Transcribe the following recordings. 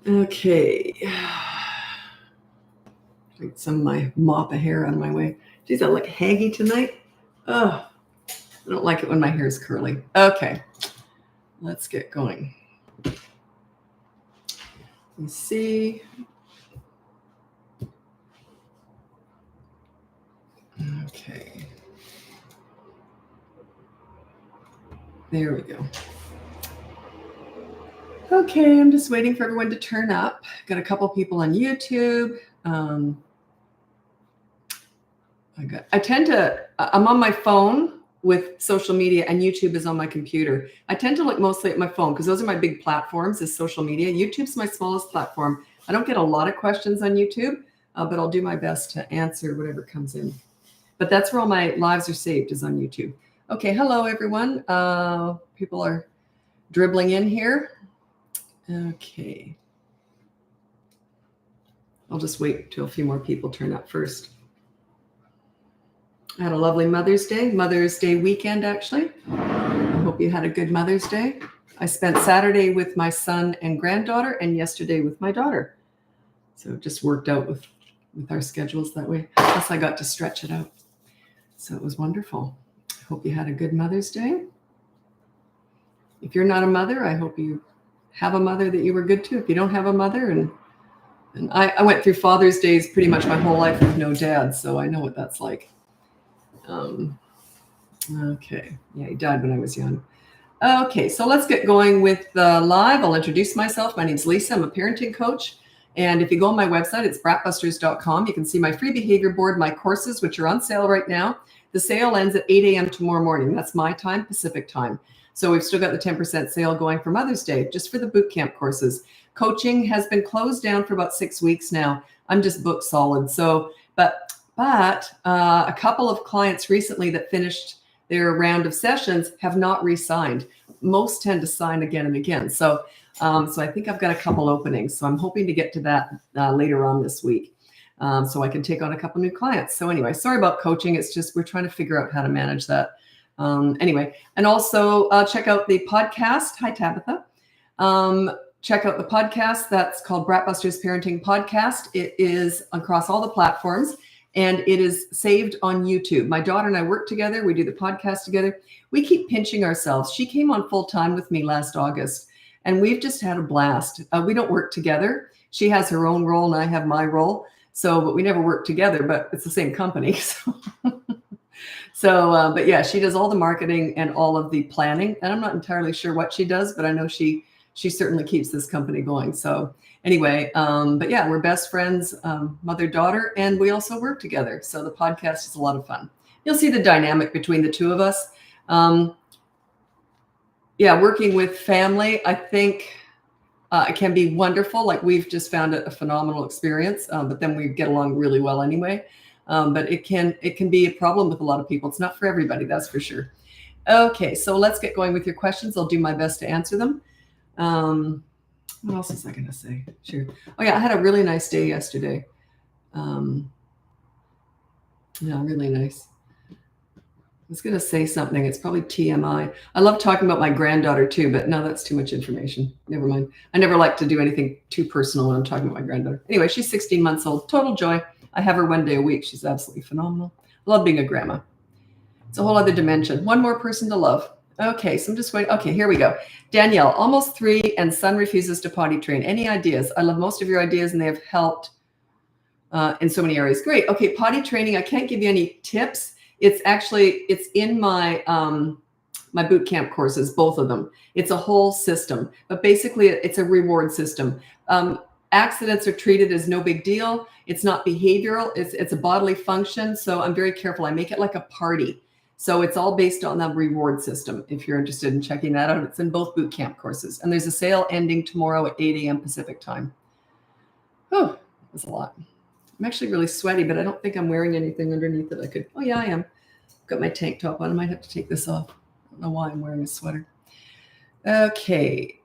Okay. Get some of my mop of hair out of my way. Geez, I look haggy tonight. Oh, I don't like it when my hair is curly. Okay, let's get going. Let's see. Okay. There we go. Okay, I'm just waiting for everyone to turn up. Got a couple people on YouTube. I'm on my phone with social media, and YouTube is on my computer. I tend to look mostly at my phone because those are my big platforms is social media. YouTube's my smallest platform. I don't get a lot of questions on YouTube, but I'll do my best to answer whatever comes in. But that's where all my lives are saved, is on YouTube. Okay, hello everyone. People are dribbling in here. Okay. I'll just wait till a few more people turn up first. I had a lovely Mother's Day weekend, actually. I hope you had a good Mother's Day. I spent Saturday with my son and granddaughter and yesterday with my daughter. So it just worked out with our schedules that way. Plus I got to stretch it out. So it was wonderful. I hope you had a good Mother's Day. If you're not a mother, I hope you have a mother that you were good to. If you don't have a mother, and I went through Father's Days pretty much my whole life with no dad, so I know what that's like. Okay. Yeah, he died when I was young. Okay, so let's get going with the live. I'll introduce myself. My name's Lisa. I'm a parenting coach. And if you go on my website, it's BratBusters.com. You can see my free behavior board, my courses, which are on sale right now. The sale ends at 8 a.m. tomorrow morning. That's my time, Pacific time. So we've still got the 10% sale going for Mother's Day, just for the boot camp courses. Coaching has been closed down for about 6 weeks now. I'm just booked solid. So, but a couple of clients recently that finished their round of sessions have not re-signed. Most tend to sign again and again. So I think I've got a couple openings. So I'm hoping to get to that later on this week. So I can take on a couple new clients. So anyway, sorry about coaching. It's just we're trying to figure out how to manage that. Anyway, and also check out the podcast. Hi, Tabitha. Check out the podcast. That's called BratBusters Parenting Podcast. It is across all the platforms. And it is saved on YouTube. My daughter and I work together. We do the podcast together. We keep pinching ourselves. She came on full time with me last August, and we've just had a blast. We don't work together. She has her own role and I have my role. But we never work together, but it's the same company. But yeah, she does all the marketing and all of the planning. And I'm not entirely sure what she does, but I know she certainly keeps this company going. So anyway, but yeah, we're best friends, mother-daughter, and we also work together. So the podcast is a lot of fun. You'll see the dynamic between the two of us. Working with family, I think it can be wonderful. Like we've just found it a phenomenal experience, but then we get along really well anyway. But it can be a problem with a lot of people. It's not for everybody, that's for sure. Okay, so let's get going with your questions. I'll do my best to answer them. What else was I going to say? Sure. Oh yeah, I had a really nice day yesterday. Really nice. I was going to say something. It's probably TMI. I love talking about my granddaughter too, but no, that's too much information. Never mind. I never like to do anything too personal when I'm talking about my granddaughter. Anyway, she's 16 months old. Total joy. I have her one day a week. She's absolutely phenomenal. I love being a grandma. It's a whole other dimension. One more person to love. Okay, so I'm just waiting. Okay, here we go. Danielle, almost 3 and son refuses to potty train. Any ideas? I love most of your ideas and they have helped in so many areas. Great. Okay, potty training. I can't give you any tips. It's in my my boot camp courses, both of them. It's a whole system, but basically it's a reward system. Accidents are treated as no big deal. It's not behavioral. It's a bodily function. So I'm very careful. I make it like a party. So it's all based on the reward system. If you're interested in checking that out, it's in both boot camp courses. And there's a sale ending tomorrow at 8 a.m. Pacific time. Oh, that was a lot. I'm actually really sweaty, but I don't think I'm wearing anything underneath it. Oh yeah, I am. Got my tank top on. I might have to take this off. I don't know why I'm wearing a sweater. Okay.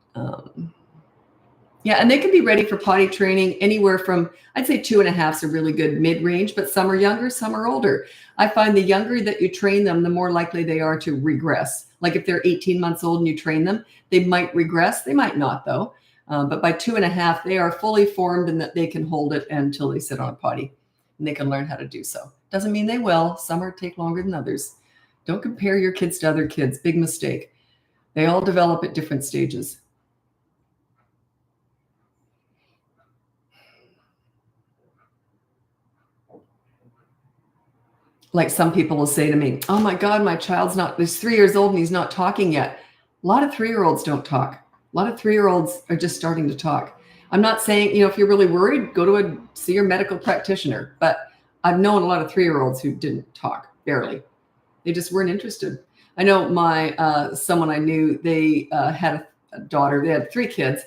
Yeah, and they can be ready for potty training anywhere from, I'd say 2.5 is a really good mid-range, but some are younger, some are older. I find the younger that you train them, the more likely they are to regress. Like if they're 18 months old and you train them, they might regress. They might not though. But by 2.5, they are fully formed and that they can hold it until they sit on a potty, and they can learn how to do so. Doesn't mean they will. Some take longer than others. Don't compare your kids to other kids. Big mistake. They all develop at different stages. Like some people will say to me, oh my God, my child's he's 3 years old and he's not talking yet. A lot of 3-year-olds don't talk. A lot of 3-year-olds are just starting to talk. I'm not saying, if you're really worried, go to see your medical practitioner. But I've known a lot of 3-year-olds who didn't talk, barely. They just weren't interested. I know someone I knew, they had a daughter. They had 3 kids,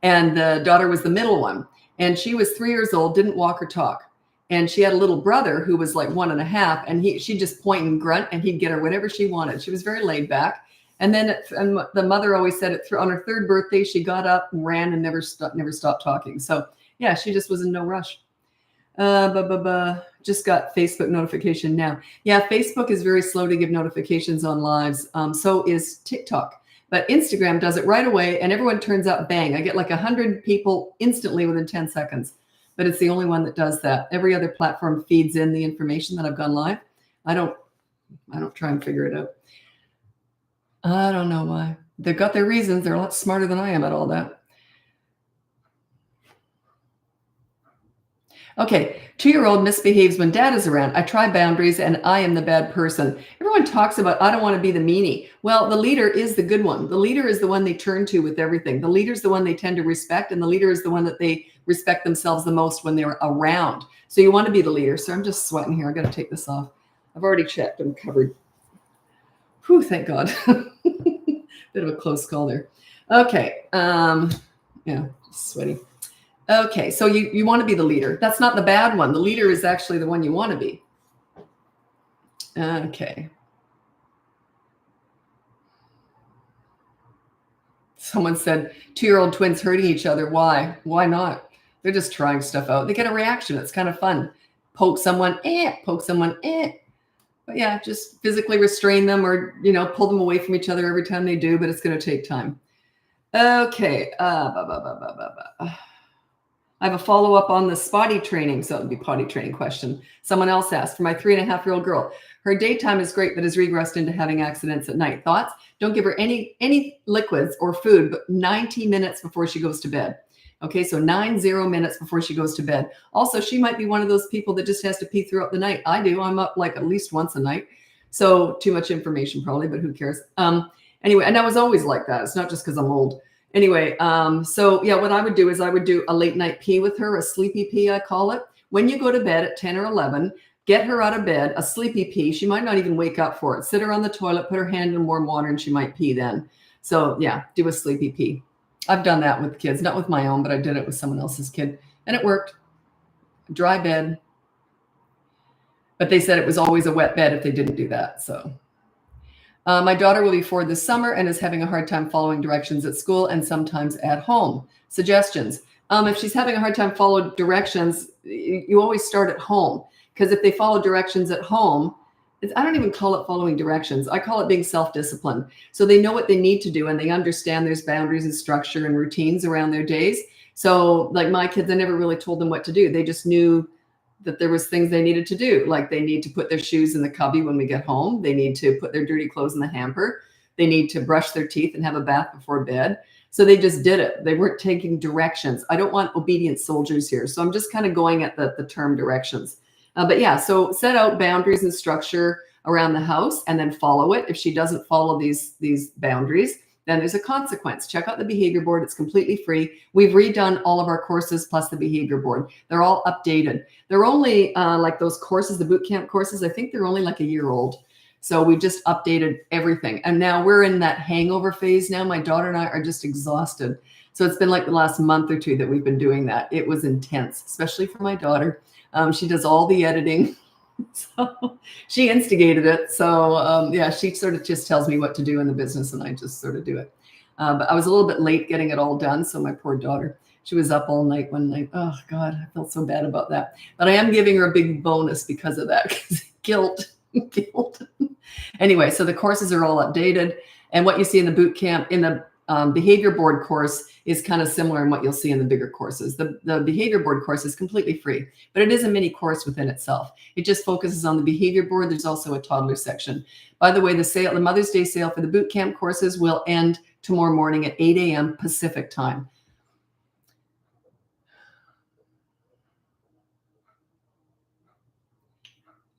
and the daughter was the middle one. And she was 3 years old, didn't walk or talk. And she had a little brother who was like 1.5, and she'd just point and grunt, and he'd get her whatever she wanted. She was very laid back. And then and the mother always said on her 3rd birthday, she got up and ran and never stopped talking. So yeah, she just was in no rush. Just got Facebook notification now. Yeah, Facebook is very slow to give notifications on lives. So is TikTok. But Instagram does it right away, and everyone turns up, bang. I get like 100 people instantly within 10 seconds. But it's the only one that does that. Every other platform feeds in the information that I've gone live. I don't try and figure it out. I don't know why. They've got their reasons. They're a lot smarter than I am at all that. Okay, 2-year-old misbehaves when dad is around. I try boundaries and I am the bad person. Everyone talks about, I don't want to be the meanie. Well, the leader is the good one. The leader is the one they turn to with everything. The leader is the one they tend to respect, and the leader is the one that they respect themselves the most when they're around. So you want to be the leader. So I'm just sweating here. I got to take this off. I've already checked. I'm covered. Whew, thank God. Bit of a close call there. Okay. Yeah, sweaty. Okay, so you want to be the leader. That's not the bad one. The leader is actually the one you want to be. Okay. Someone said 2-year-old twins hurting each other. Why? Why not? They're just trying stuff out. They get a reaction. It's kind of fun. Poke someone, poke someone, But yeah, just physically restrain them or, pull them away from each other every time they do, but it's going to take time. Okay. I have a follow-up on the spotty training. So it would be potty training question. Someone else asked, for my 3.5-year-old girl, her daytime is great, but has regressed into having accidents at night. Thoughts? Don't give her any liquids or food, but 90 minutes before she goes to bed. Okay, so 90 minutes before she goes to bed. Also, she might be one of those people that just has to pee throughout the night. I do. I'm up like at least once a night. So too much information probably, but who cares? Anyway, and I was always like that. It's not just because I'm old. Anyway, so yeah, what I would do is I would do a late night pee with her, a sleepy pee, I call it. When you go to bed at 10 or 11, get her out of bed, a sleepy pee. She might not even wake up for it. Sit her on the toilet, put her hand in warm water, and she might pee then. So yeah, do a sleepy pee. I've done that with kids, not with my own, but I did it with someone else's kid, and it worked. Dry bed. But they said it was always a wet bed if they didn't do that, so. My daughter will be 4 this summer and is having a hard time following directions at school and sometimes at home. Suggestions. If she's having a hard time following directions, you always start at home, because if they follow directions at home, I don't even call it following directions. I call it being self-disciplined. So they know what they need to do and they understand there's boundaries and structure and routines around their days. So like my kids, I never really told them what to do. They just knew that there was things they needed to do. Like they need to put their shoes in the cubby when we get home. They need to put their dirty clothes in the hamper. They need to brush their teeth and have a bath before bed. So they just did it. They weren't taking directions. I don't want obedient soldiers here. So I'm just kind of going at the term directions. But yeah, so set out boundaries and structure around the house and then follow it. If she doesn't follow these boundaries, then there's a consequence. Check out the behavior board. It's completely free. We've redone all of our courses plus the behavior board. They're all updated. They're only like those courses, the boot camp courses, I think they're only like a year old. So we just updated everything. And now we're in that hangover phase now. My daughter and I are just exhausted. So it's been like the last month or two that we've been doing that. It was intense, especially for my daughter. She does all the editing. So she instigated it. So yeah, she sort of just tells me what to do in the business and I just sort of do it. But I was a little bit late getting it all done. So my poor daughter, she was up all night one night. Oh God, I felt so bad about that. But I am giving her a big bonus because of that. Guilt. Anyway, so the courses are all updated. And what you see in the boot camp, in the behavior board course is kind of similar in what you'll see in the bigger courses. The behavior board course is completely free, but it is a mini course within itself. It just focuses on the behavior board. There's also a toddler section. By the way, the Mother's Day sale for the boot camp courses will end tomorrow morning at 8 a.m. Pacific time.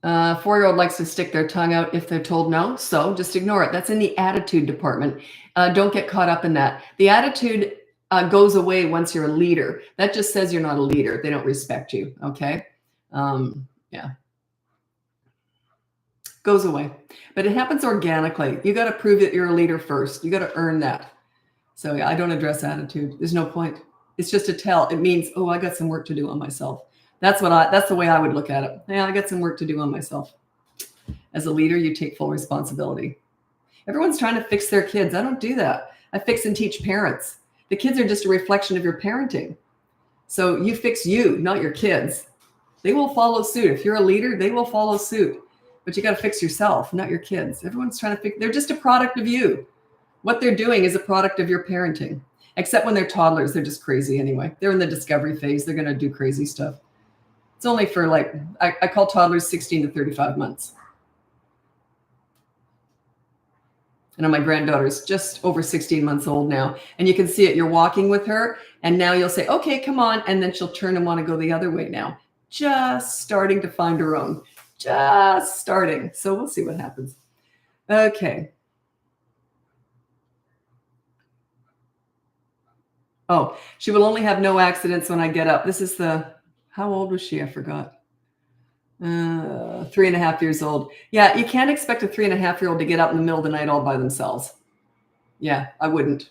A 4-year-old likes to stick their tongue out if they're told no, so just ignore it. That's in the attitude department. Don't get caught up in that. The attitude goes away once you're a leader. That just says you're not a leader. They don't respect you, okay? Yeah. Goes away. But it happens organically. You got to prove that you're a leader first. You got to earn that. So yeah, I don't address attitude. There's no point. It's just a tell. It means, oh, I got some work to do on myself. That's the way I would look at it. Yeah, I got some work to do on myself. As a leader, you take full responsibility. Everyone's trying to fix their kids. I don't do that. I fix and teach parents. The kids are just a reflection of your parenting. So you fix you, not your kids. They will follow suit. If you're a leader, they will follow suit. But you got to fix yourself, not your kids. Everyone's trying to fix. They're just a product of you. What they're doing is a product of your parenting. Except when they're toddlers, they're just crazy anyway. They're in the discovery phase. They're going to do crazy stuff. It's only for I call toddlers 16 to 35 months. And my granddaughter's just over 16 months old now. And you can see it. You're walking with her. And now you'll say, okay, come on. And then she'll turn and want to go the other way now. Just starting to find her own. Just starting. So we'll see what happens. Okay. Oh, she will only have no accidents when I get up. This is how old was she? I forgot. 3.5 years old. Yeah, you can't expect a 3.5-year-old to get up in the middle of the night all by themselves. Yeah, I wouldn't.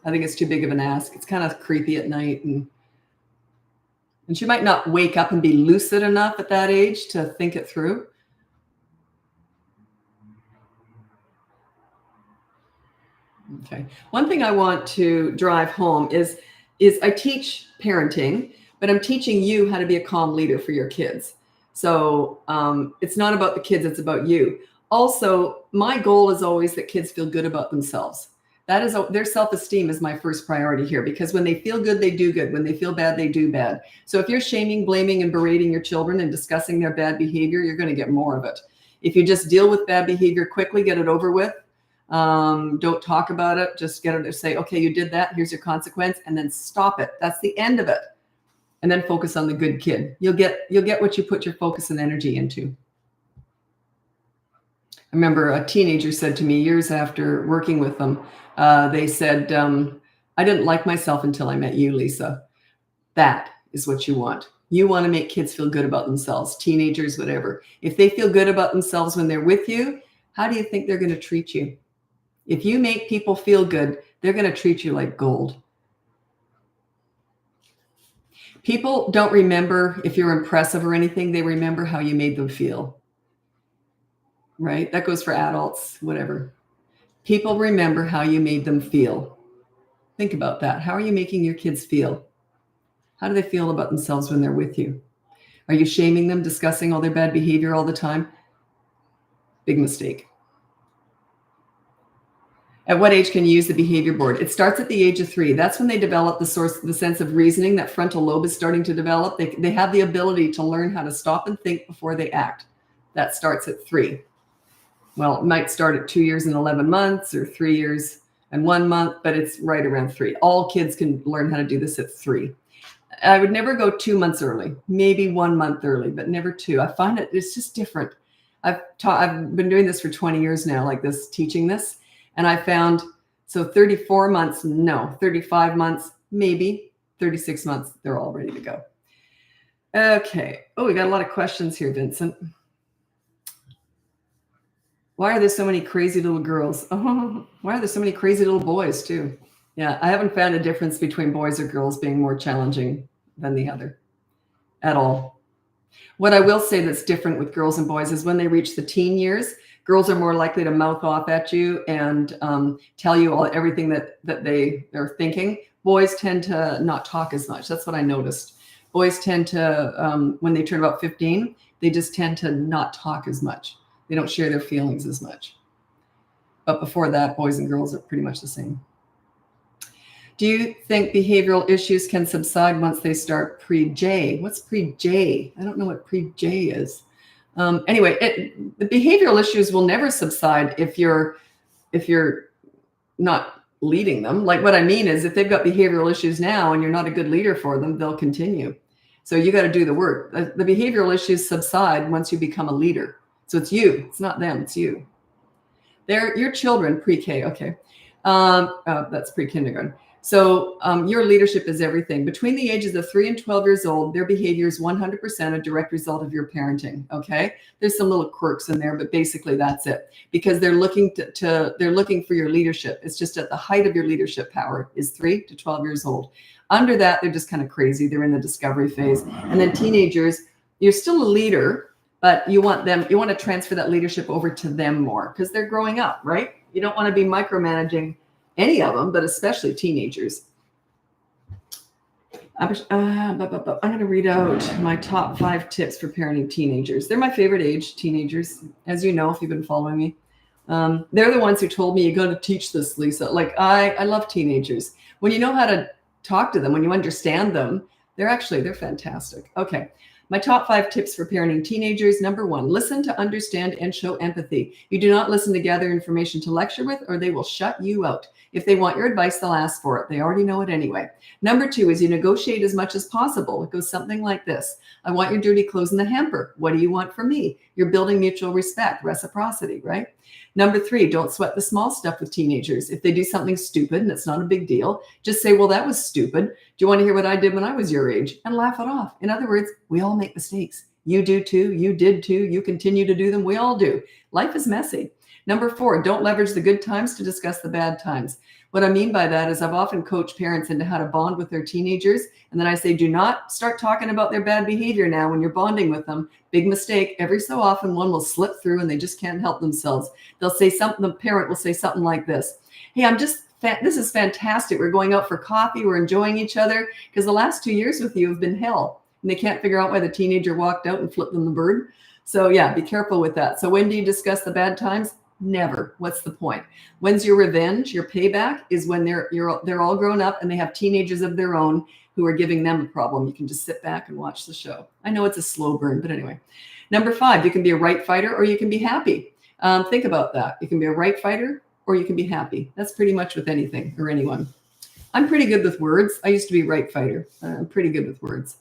I think it's too big of an ask. It's kind of creepy at night. And she might not wake up and be lucid enough at that age to think it through. Okay. One thing I want to drive home is I teach parenting, but I'm teaching you how to be a calm leader for your kids. So it's not about the kids, it's about you. Also, my goal is always that kids feel good about themselves. That is their self-esteem is my first priority here, because when they feel good, they do good. When they feel bad, they do bad. So if you're shaming, blaming, and berating your children and discussing their bad behavior, you're going to get more of it. If you just deal with bad behavior quickly, get it over with, don't talk about it, just get it to say, okay, you did that, here's your consequence, and then stop it. That's the end of it. And then focus on the good kid. You'll get what you put your focus and energy into. I remember a teenager said to me years after working with them, they said, I didn't like myself until I met you, Lisa. That is what you want. You want to make kids feel good about themselves, teenagers, whatever. If they feel good about themselves when they're with you, how do you think they're going to treat you? If you make people feel good, they're going to treat you like gold. People don't remember if you're impressive or anything. They remember how you made them feel. Right? That goes for adults, whatever. People remember how you made them feel. Think about that. How are you making your kids feel? How do they feel about themselves when they're with you? Are you shaming them, discussing all their bad behavior all the time? Big mistake. At what age can you use the behavior board? It starts at the age of 3. That's when they develop the sense of reasoning. That frontal lobe is starting to develop. They have the ability to learn how to stop and think before they act. That starts at 3. Well, it might start at 2 years and 11 months or 3 years and 1 month, but it's right around 3. All kids can learn how to do this at 3. I would never go 2 months early, maybe 1 month early, but never 2. I find it's just different. I've been doing this for 20 years now, like this, teaching this. And I found, so 34 months, no, 35 months, maybe 36 months, they're all ready to go. Okay. Oh, we got a lot of questions here, Vincent. Why are there so many crazy little girls? Oh, why are there so many crazy little boys too? Yeah, I haven't found a difference between boys or girls being more challenging than the other at all. What I will say that's different with girls and boys is when they reach the teen years, girls are more likely to mouth off at you and tell you everything that they are thinking. Boys tend to not talk as much. That's what I noticed. Boys tend to, when they turn about 15, they just tend to not talk as much. They don't share their feelings as much. But before that, boys and girls are pretty much the same. Do you think behavioral issues can subside once they start pre-J? What's pre-J? I don't know what pre-J is. Anyway, the behavioral issues will never subside if you're not leading them. Like, what I mean is, if they've got behavioral issues now and you're not a good leader for them, they'll continue. So you got to do the work. The behavioral issues subside once you become a leader. So it's you. It's not them. It's you. They're your children, pre-K. Okay. That's pre-kindergarten. So your leadership is everything. Between the ages of 3 and 12 years old, their behavior is 100% a direct result of your parenting. Okay. There's some little quirks in there, but basically that's it, because they're looking they're looking for your leadership. It's just at the height of your leadership power is 3 to 12 years old. Under that, they're just kind of crazy. They're in the discovery phase. And then teenagers, you're still a leader, but you want to transfer that leadership over to them more because they're growing up, right? You don't want to be micromanaging any of them, but especially teenagers. I'm going to read out my top 5 tips for parenting teenagers. They're my favorite age, teenagers. As you know, if you've been following me, they're the ones who told me, you got to teach this, Lisa. Like, I love teenagers. When you know how to talk to them, when you understand them, they're fantastic. Okay. My top 5 tips for parenting teenagers. Number 1, listen to understand and show empathy. You do not listen to gather information to lecture with, or they will shut you out. If they want your advice, they'll ask for it. They already know it anyway. Number 2 is you negotiate as much as possible. It goes something like this. I want your dirty clothes in the hamper. What do you want from me? You're building mutual respect, reciprocity, right? Number 3, don't sweat the small stuff with teenagers. If they do something stupid and it's not a big deal, just say, well, that was stupid. Do you want to hear what I did when I was your age? And laugh it off. In other words, we all make mistakes. You do too. You did too. You continue to do them. We all do. Life is messy. Number 4, don't leverage the good times to discuss the bad times. What I mean by that is I've often coached parents into how to bond with their teenagers. And then I say, do not start talking about their bad behavior now when you're bonding with them. Big mistake. Every so often one will slip through and they just can't help themselves. They'll say something, the parent will say something like this. Hey, this is fantastic. We're going out for coffee. We're enjoying each other because the last 2 years with you have been hell. And they can't figure out why the teenager walked out and flipped them the bird. So yeah, be careful with that. So when do you discuss the bad times? Never. What's the point? When's your revenge? Your payback is when they're all grown up and they have teenagers of their own who are giving them a problem. You can just sit back and watch the show. I know it's a slow burn, but anyway. Number 5, you can be a right fighter or you can be happy. Think about that. You can be a right fighter or you can be happy. That's pretty much with anything or anyone. I'm pretty good with words. I used to be a right fighter. I'm pretty good with words.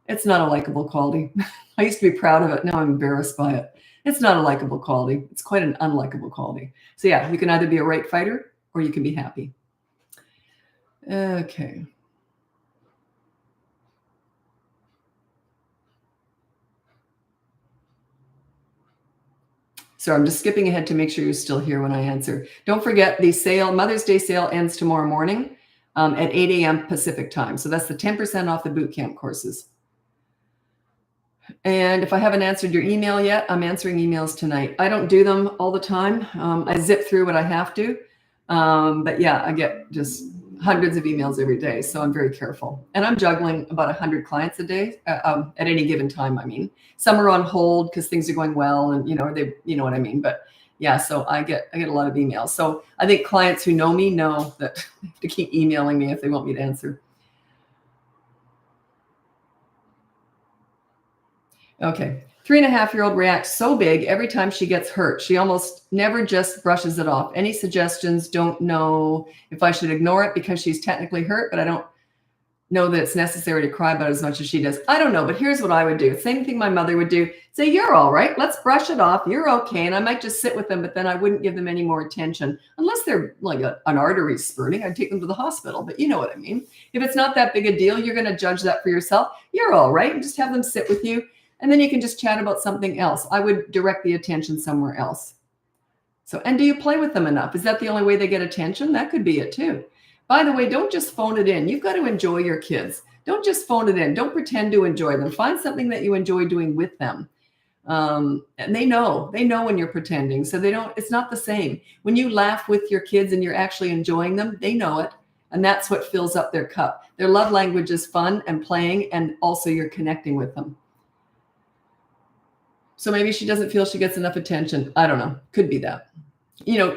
It's not a likable quality. I used to be proud of it. Now I'm embarrassed by it. It's not a likable quality. It's quite an unlikable quality. So yeah, you can either be a right fighter or you can be happy. Okay. So I'm just skipping ahead to make sure you're still here when I answer. Don't forget the sale, Mother's Day sale ends tomorrow morning at 8 a.m. Pacific time. So that's the 10% off the boot camp courses. And if I haven't answered your email yet, I'm answering emails tonight. I don't do them all the time. I zip through what I have to. But yeah, I get just hundreds of emails every day. So I'm very careful. And I'm juggling about 100 clients a day at any given time. I mean, some are on hold because things are going well and, you know what I mean? But yeah, so I get a lot of emails. So I think clients who know me know that they have to keep emailing me if they want me to answer. Okay. 3.5-year-old reacts so big every time she gets hurt. She almost never just brushes it off. Any suggestions? Don't know if I should ignore it because she's technically hurt, but I don't know that it's necessary to cry about it as much as she does. I don't know, but here's what I would do. Same thing my mother would do. Say, you're all right. Let's brush it off. You're okay. And I might just sit with them, but then I wouldn't give them any more attention unless they're like an artery spurting. I'd take them to the hospital, but you know what I mean? If it's not that big a deal, you're going to judge that for yourself. You're all right. And just have them sit with you. And then you can just chat about something else. I would direct the attention somewhere else. So, and do you play with them enough? Is that the only way they get attention? That could be it too. By the way, don't just phone it in. You've got to enjoy your kids. Don't just phone it in. Don't pretend to enjoy them. Find something that you enjoy doing with them. And they know when you're pretending. So it's not the same. When you laugh with your kids and you're actually enjoying them, they know it. And that's what fills up their cup. Their love language is fun and playing, and also you're connecting with them. So maybe she doesn't feel she gets enough attention. I don't know. Could be that.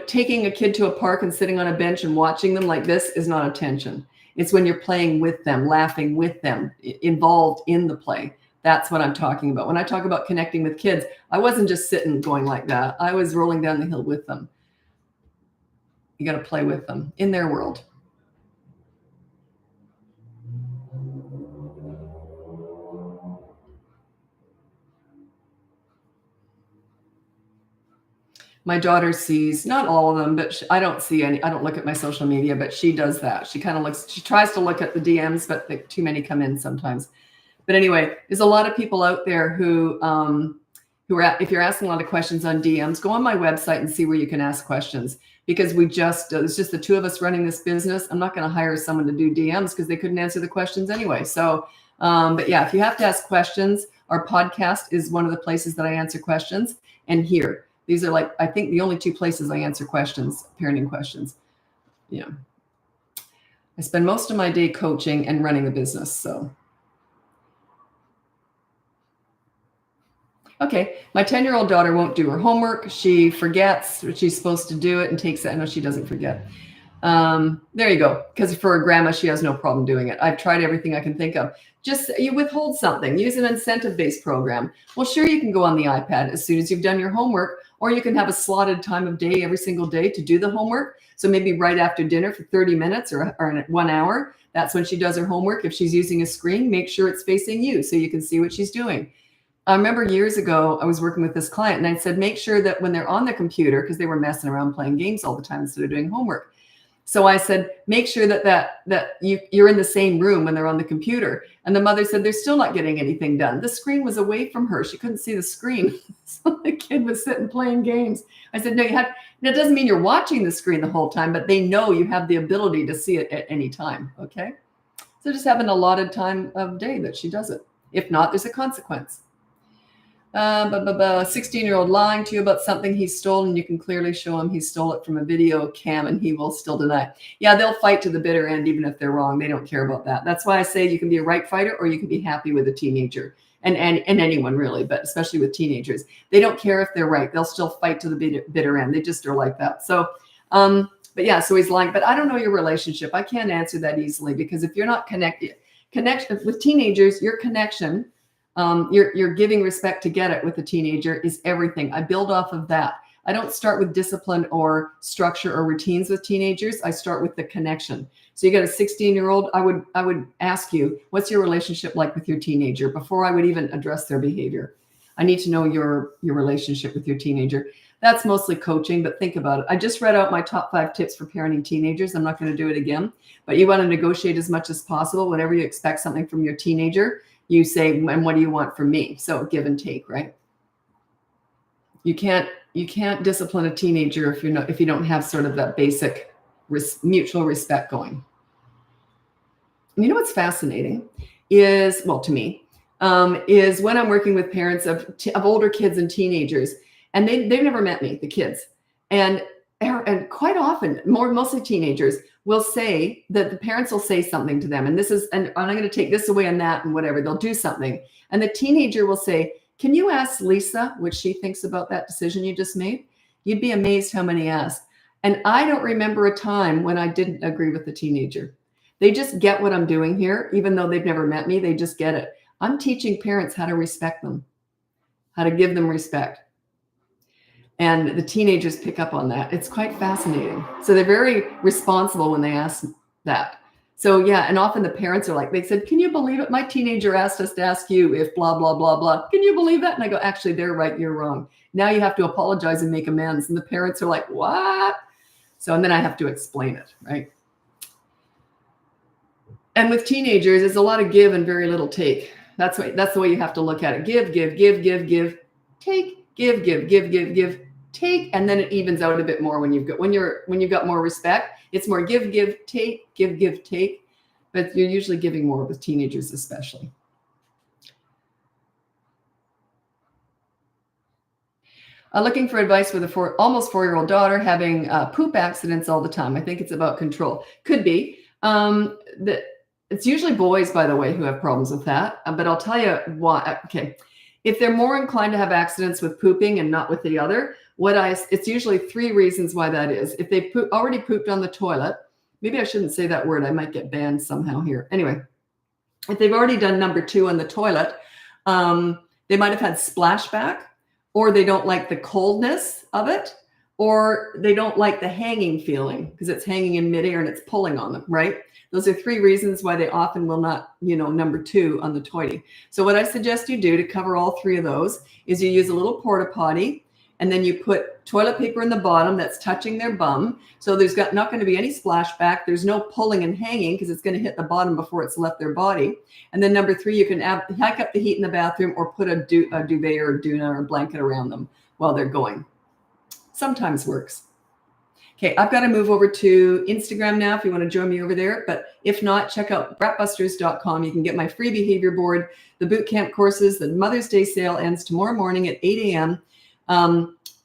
taking a kid to a park and sitting on a bench and watching them like this is not attention. It's when you're playing with them, laughing with them, involved in the play. That's what I'm talking about. When I talk about connecting with kids, I wasn't just sitting going like that. I was rolling down the hill with them. You got to play with them in their world. My daughter sees, not all of them, but I don't see any. I don't look at my social media, but she does that. She tries to look at the DMs, but too many come in sometimes. But anyway, there's a lot of people out there who are, if you're asking a lot of questions on DMs, go on my website and see where you can ask questions, because it's just the two of us running this business. I'm not going to hire someone to do DMs because they couldn't answer the questions anyway. So, but yeah, if you have to ask questions, our podcast is one of the places that I answer questions. And here, these are I think the only two places I answer questions, parenting questions. I spend most of my day coaching and running the business. So. Okay, my 10-year-old daughter won't do her homework. She forgets that she's supposed to do it and takes it. I know she doesn't forget. There you go. Because for her grandma, she has no problem doing it. I've tried everything I can think of. Just you withhold something. Use an incentive-based program. Well, sure, you can go on the iPad as soon as you've done your homework, or you can have a slotted time of day every single day to do the homework. So maybe right after dinner for 30 minutes or 1 hour. That's when she does her homework. If she's using a screen, make sure it's facing you so you can see what she's doing. I remember years ago, I was working with this client and I said, make sure that when they're on the computer, because they were messing around playing games all the time instead of doing homework. So I said, make sure that you're in the same room when they're on the computer. And the mother said, they're still not getting anything done. The screen was away from her. She couldn't see the screen. So the kid was sitting playing games. I said, no, that doesn't mean you're watching the screen the whole time, but they know you have the ability to see it at any time. Okay. So just have an allotted time of day that she does it. If not, there's a consequence. 16-year-old lying to you about something he stole, and you can clearly show him he stole it from a video cam and he will still deny. Yeah, they'll fight to the bitter end even if they're wrong. They don't care about that. That's why I say you can be a right fighter or you can be happy with a teenager, and anyone really, but especially with teenagers. They don't care if they're right. They'll still fight to the bitter end. They just are like that. So, but yeah, so he's lying. But I don't know your relationship. I can't answer that easily, because if you're not connected with teenagers, your connection, you're giving respect to get it with a teenager is everything. I build off of that. I don't start with discipline or structure or routines with teenagers. I start with the connection. So you got a 16-year-old. I would ask you, what's your relationship like with your teenager before I would even address their behavior? I need to know your relationship with your teenager. That's mostly coaching, but think about it. I just read out my top 5 tips for parenting teenagers. I'm not going to do it again, but you want to negotiate as much as possible. Whenever you expect something from your teenager, you say, and what do you want from me? So give and take, right? You can't discipline a teenager if you don't have sort of that basic mutual respect going. And you know what's fascinating is, well, to me, is when I'm working with parents of older kids and teenagers, and they've never met me, the kids, and quite often, mostly teenagers, will say that the parents will say something to them, and I'm going to take this away and that and whatever. They'll do something, and the teenager will say, "Can you ask Lisa what she thinks about that decision you just made?" You'd be amazed how many ask. And I don't remember a time when I didn't agree with the teenager. They just get what I'm doing here, even though they've never met me. They just get it. I'm teaching parents how to respect them, how to give them respect. And the teenagers pick up on that. It's quite fascinating. So they're very responsible when they ask that. So yeah, and often the parents are like, they said, "Can you believe it? My teenager asked us to ask you if blah, blah, blah, blah. Can you believe that?" And I go, "Actually, they're right, you're wrong. Now you have to apologize and make amends." And the parents are like, "What?" So, and then I have to explain it, right? And with teenagers, it's a lot of give and very little take. That's the way you have to look at it. Give, give, give, give, give, take, give, give, give, give, give, take, and then it evens out a bit more when you've got more respect. It's more give, give, take, but you're usually giving more with teenagers, especially. Looking for advice with a almost 4-year-old daughter having poop accidents all the time. I think it's about control. Could be. It's usually boys, by the way, who have problems with that. But I'll tell you why. Okay. If they're more inclined to have accidents with pooping and not with the other, it's usually 3 reasons why that is. If they already pooped on the toilet, maybe I shouldn't say that word. I might get banned somehow here. Anyway, if they've already done number 2 on the toilet, they might have had splashback, or they don't like the coldness of it, or they don't like the hanging feeling because it's hanging in midair and it's pulling on them, right? Those are 3 reasons why they often will not, number 2 on the toity. So what I suggest you do to cover all 3 of those is you use a little porta potty, and then you put toilet paper in the bottom that's touching their bum. So there's not going to be any splashback. There's no pulling and hanging because it's going to hit the bottom before it's left their body. And then number 3, you can hike up the heat in the bathroom or put a duvet or a doona or a blanket around them while they're going. Sometimes works. Okay, I've got to move over to Instagram now if you want to join me over there. But if not, check out BratBusters.com. You can get my free behavior board, the boot camp courses. The Mother's Day sale ends tomorrow morning at 8 a.m.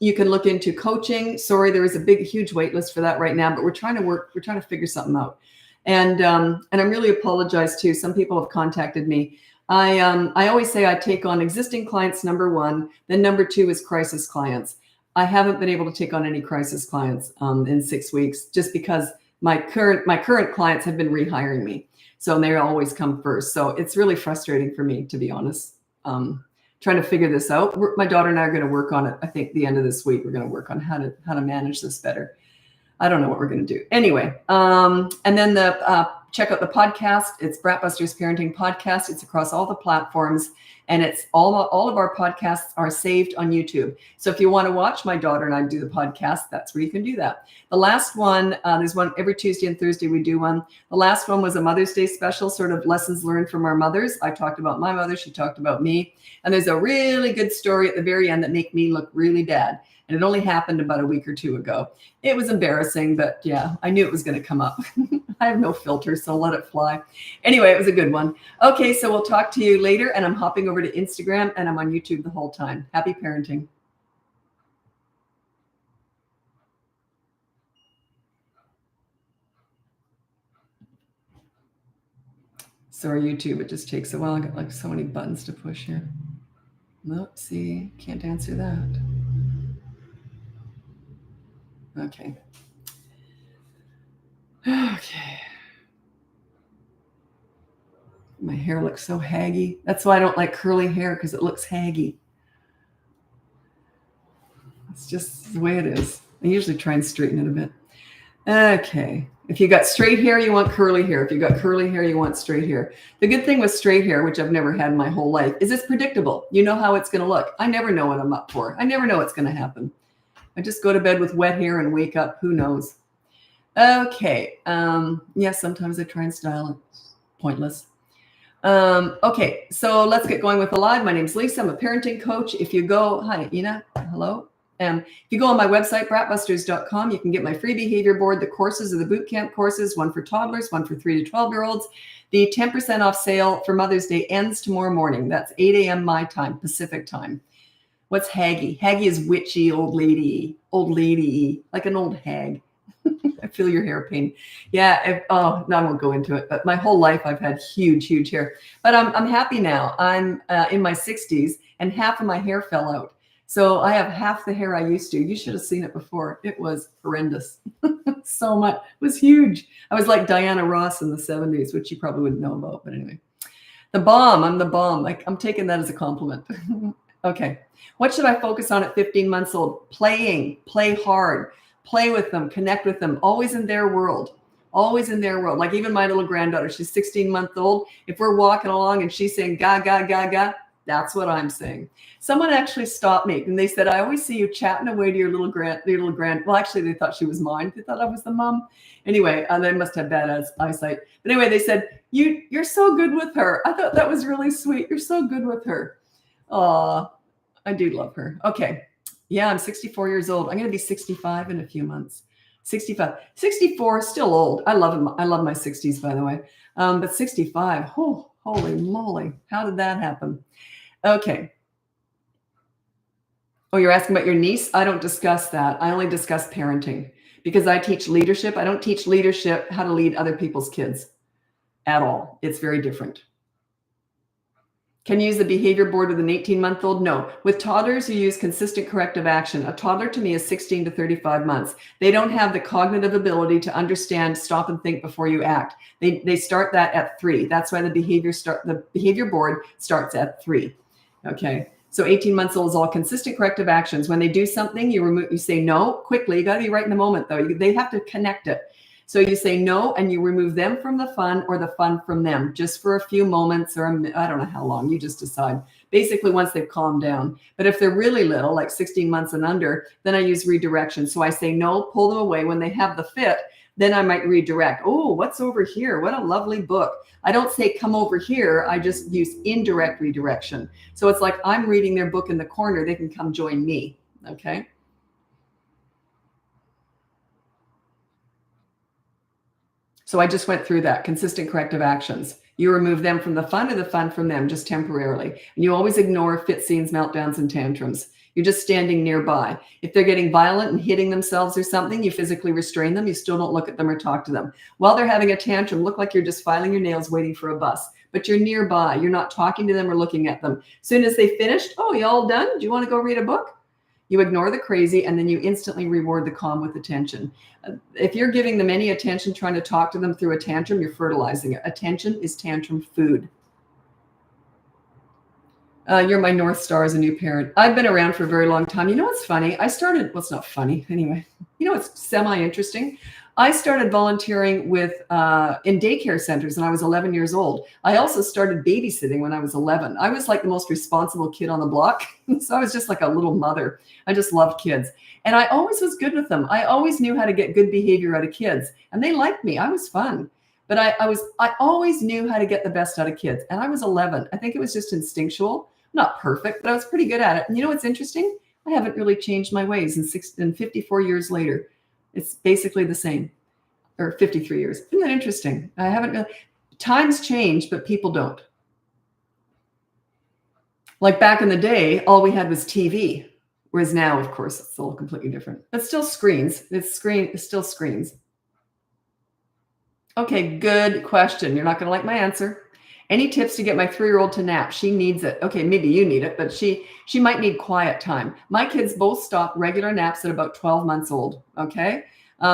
You can look into coaching. Sorry, there is a huge wait list for that right now, but we're trying to figure something out. And I really apologize too. Some people have contacted me. I always say I take on existing clients, number 1, then number 2 is crisis clients. I haven't been able to take on any crisis clients in 6 weeks just because my current clients have been rehiring me. So they always come first. So it's really frustrating for me, to be honest. Trying to figure this out. My daughter and I are going to work on it. I think the end of this week, we're going to work on how to manage this better. I don't know what we're going to do. Anyway, and then check out the podcast. It's BratBusters Parenting Podcast. It's across all the platforms, and it's all of our podcasts are saved on YouTube. So if you want to watch my daughter and I do the podcast, that's where you can do that. The last one, there's one every Tuesday and Thursday we do one. The last one was a Mother's Day special, sort of lessons learned from our mothers. I talked about my mother. She talked about me. And there's a really good story at the very end that made me look really bad. And it only happened about a week or 2 ago. It was embarrassing, but yeah, I knew it was going to come up. I have no filter, so let it fly. Anyway, it was a good one. Okay, so we'll talk to you later, and I'm hopping over to Instagram, and I'm on YouTube the whole time. Happy parenting. Sorry, YouTube, it just takes a while. I got like so many buttons to push here. Nope, see, can't answer that. Okay. Okay. My hair looks so haggy. That's why I don't like curly hair, because it looks haggy. It's just the way it is. I usually try and straighten it a bit. Okay. If you got straight hair, you want curly hair. If you got curly hair, you want straight hair. The good thing with straight hair, which I've never had in my whole life, is it's predictable. You know how it's going to look. I never know what I'm up for. I never know what's going to happen. I just go to bed with wet hair and wake up. Who knows? Okay. Yeah, sometimes I try and style it. Pointless. Okay, so let's get going with the live. My name's Lisa. I'm a parenting coach. If you go, hi, Ina, hello. If you go on my website, BratBusters.com, you can get my free behavior board, the courses or the boot camp courses, one for toddlers, one for 3 to 12-year-olds. The 10% off sale for Mother's Day ends tomorrow morning. That's 8 a.m. my time, Pacific time. What's haggy? Haggy is witchy, old lady, like an old hag. I feel your hair pain. Yeah. No, I won't go into it. But my whole life I've had huge, huge hair. But I'm happy now. I'm in my 60s, and half of my hair fell out. So I have half the hair I used to. You should have seen it before. It was horrendous. So much. It was huge. I was like Diana Ross in the 70s, which you probably wouldn't know about. But anyway, the bomb. I'm the bomb. Like, I'm taking that as a compliment. Okay. What should I focus on at 15 months old? Playing. Play hard. Play with them, connect with them, always in their world, always in their world. Like even my little granddaughter, she's 16-month-old. If we're walking along and she's saying, ga, ga, ga, ga, that's what I'm saying. Someone actually stopped me and they said, I always see you chatting away to your little grand. Well, actually they thought she was mine. They thought I was the mom. Anyway, they must have bad eyesight. But anyway, they said, you're so good with her. I thought that was really sweet. You're so good with her. Aw, I do love her. Okay. Yeah, I'm 64 years old. I'm going to be 65 in a few months. 65. 64, still old. I love him. I love my 60s, by the way. But 65, oh, holy moly. How did that happen? Okay. Oh, you're asking about your niece? I don't discuss that. I only discuss parenting because I teach leadership. I don't teach leadership how to lead other people's kids at all. It's very different. Can you use the behavior board with an 18-month-old? No. With toddlers, you use consistent corrective action. A toddler to me is 16 to 35 months. They don't have the cognitive ability to understand, stop and think before you act. They start that at 3. That's why the behavior board starts at 3. Okay. So 18 months old is all consistent corrective actions. When they do something, you say no quickly. You got to be right in the moment though. They have to connect it. So you say no, and you remove them from the fun or the fun from them just for a few moments or I don't know how long, you just decide. Basically, once they've calmed down. But if they're really little, like 16 months and under, then I use redirection. So I say no, pull them away. When they have the fit, then I might redirect. Oh, what's over here? What a lovely book. I don't say come over here. I just use indirect redirection. So it's like I'm reading their book in the corner. They can come join me. Okay. So I just went through that. Consistent corrective actions. You remove them from the fun or the fun from them, just temporarily. And you always ignore fit scenes, meltdowns, and tantrums. You're just standing nearby. If they're getting violent and hitting themselves or something, you physically restrain them. You still don't look at them or talk to them. While they're having a tantrum, look like you're just filing your nails waiting for a bus. But you're nearby. You're not talking to them or looking at them. As soon as they finished, oh, you all done? Do you want to go read a book? You ignore the crazy, and then you instantly reward the calm with attention. If you're giving them any attention, trying to talk to them through a tantrum, you're fertilizing it. Attention is tantrum food. You're my North Star as a new parent. I've been around for a very long time. You know what's funny? Well, it's not funny anyway. You know what's semi-interesting? I started volunteering with in daycare centers when I was 11 years old. I also started babysitting when I was 11. I was like the most responsible kid on the block. So I was just like a little mother. I just loved kids. And I always was good with them. I always knew how to get good behavior out of kids. And they liked me. I was fun. But I always knew how to get the best out of kids. And I was 11. I think it was just instinctual. Not perfect, but I was pretty good at it. And you know what's interesting? I haven't really changed my ways in 54 years later. It's basically the same, or 53 years. Isn't that interesting? I haven't really, times change, but people don't. Like back in the day, all we had was TV, whereas now, of course, it's all completely different. But still screens. It's still screens. Okay, good question. You're not going to like my answer. Any tips to get my 3-year-old to nap? She needs it. Okay, maybe you need it, but she might need quiet time. My kids both stopped regular naps at about 12 months old, okay?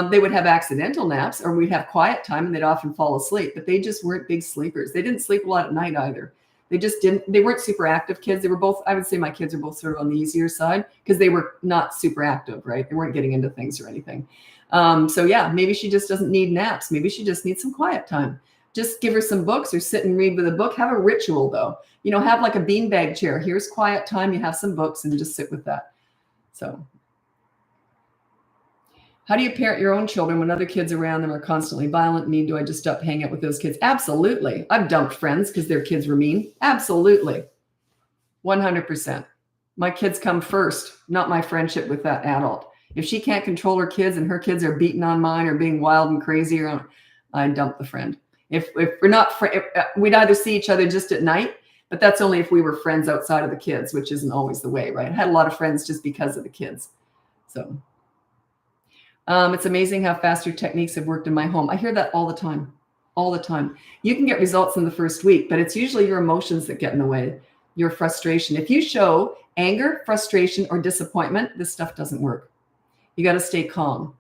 They would have accidental naps, or we'd have quiet time and they'd often fall asleep, but they just weren't big sleepers. They didn't sleep a lot at night either. They weren't super active kids. They were both, I would say my kids are both sort of on the easier side because they were not super active, right? They weren't getting into things or anything. So yeah, maybe she just doesn't need naps. Maybe she just needs some quiet time. Just give her some books or sit and read with a book. Have a ritual though. You know, have like a beanbag chair. Here's quiet time. You have some books and just sit with that. So how do you parent your own children when other kids around them are constantly violent, mean? Do I just stop hanging out with those kids? Absolutely. I've dumped friends because their kids were mean. Absolutely. 100%. My kids come first, not my friendship with that adult. If she can't control her kids and her kids are beating on mine or being wild and crazy, I dump the friend. If we're not, we'd either see each other just at night, but that's only if we were friends outside of the kids, which isn't always the way, right? I had a lot of friends just because of the kids. So it's amazing how fast your techniques have worked in my home. I hear that all the time, all the time. You can get results in the first week, but it's usually your emotions that get in the way, your frustration. If you show anger, frustration, or disappointment, this stuff doesn't work. You got to stay calm.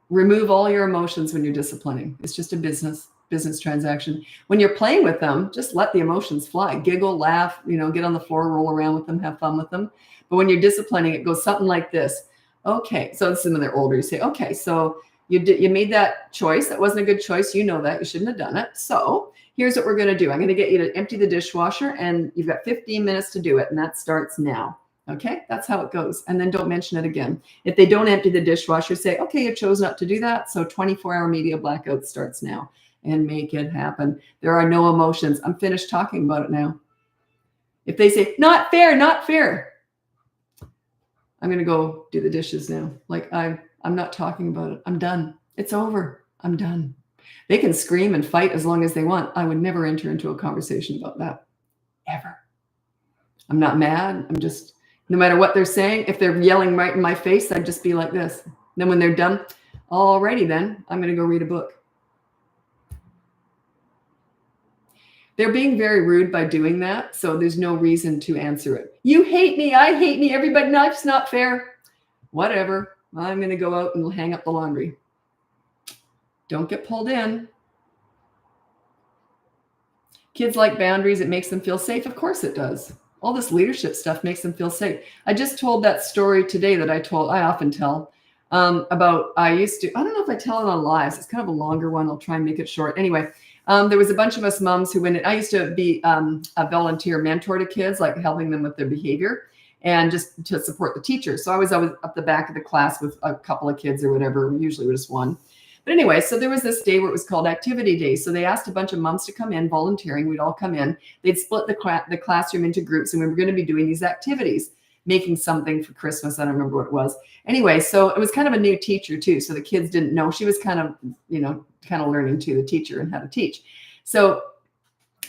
Remove all your emotions when you're disciplining. It's just a business transaction. When you're playing with them, just let the emotions fly. Giggle, laugh, get on the floor, roll around with them, have fun with them. But when you're disciplining, it goes something like this. Okay, so this is when they're older. You say, okay, so you made that choice. That wasn't a good choice. You know that. You shouldn't have done it. So here's what we're going to do. I'm going to get you to empty the dishwasher, and you've got 15 minutes to do it, and that starts now. Okay, that's how it goes. And then don't mention it again. If they don't empty the dishwasher, say, okay, you chose not to do that. So 24-hour media blackout starts now. And make it happen. There are no emotions. I'm finished talking about it now. If they say, not fair, not fair, I'm going to go do the dishes now. Like I'm not talking about it. I'm done. It's over. I'm done. They can scream and fight as long as they want. I would never enter into a conversation about that. Ever. I'm not mad. I'm just, no matter what they're saying, if they're yelling right in my face, I'd just be like this. Then when they're done, alrighty then, I'm going to go read a book. They're being very rude by doing that. So there's no reason to answer it. You hate me. I hate me. Everybody, life's not fair. Whatever. I'm going to go out and hang up the laundry. Don't get pulled in. Kids like boundaries. It makes them feel safe. Of course it does. All this leadership stuff makes them feel safe. I just told that story today that I often tell about, I don't know if I tell it on lives. It's kind of a longer one. I'll try and make it short. Anyway, there was a bunch of us moms who I used to be a volunteer mentor to kids, like helping them with their behavior and just to support the teachers. So I was up the back of the class with a couple of kids or whatever, usually just one. But anyway, so there was this day where it was called Activity Day. So they asked a bunch of moms to come in volunteering. We'd all come in. They'd split the classroom into groups, and we were going to be doing these activities, making something for Christmas. I don't remember what it was. Anyway, so it was kind of a new teacher too. So the kids didn't know. She was kind of learning too, the teacher, and how to teach. So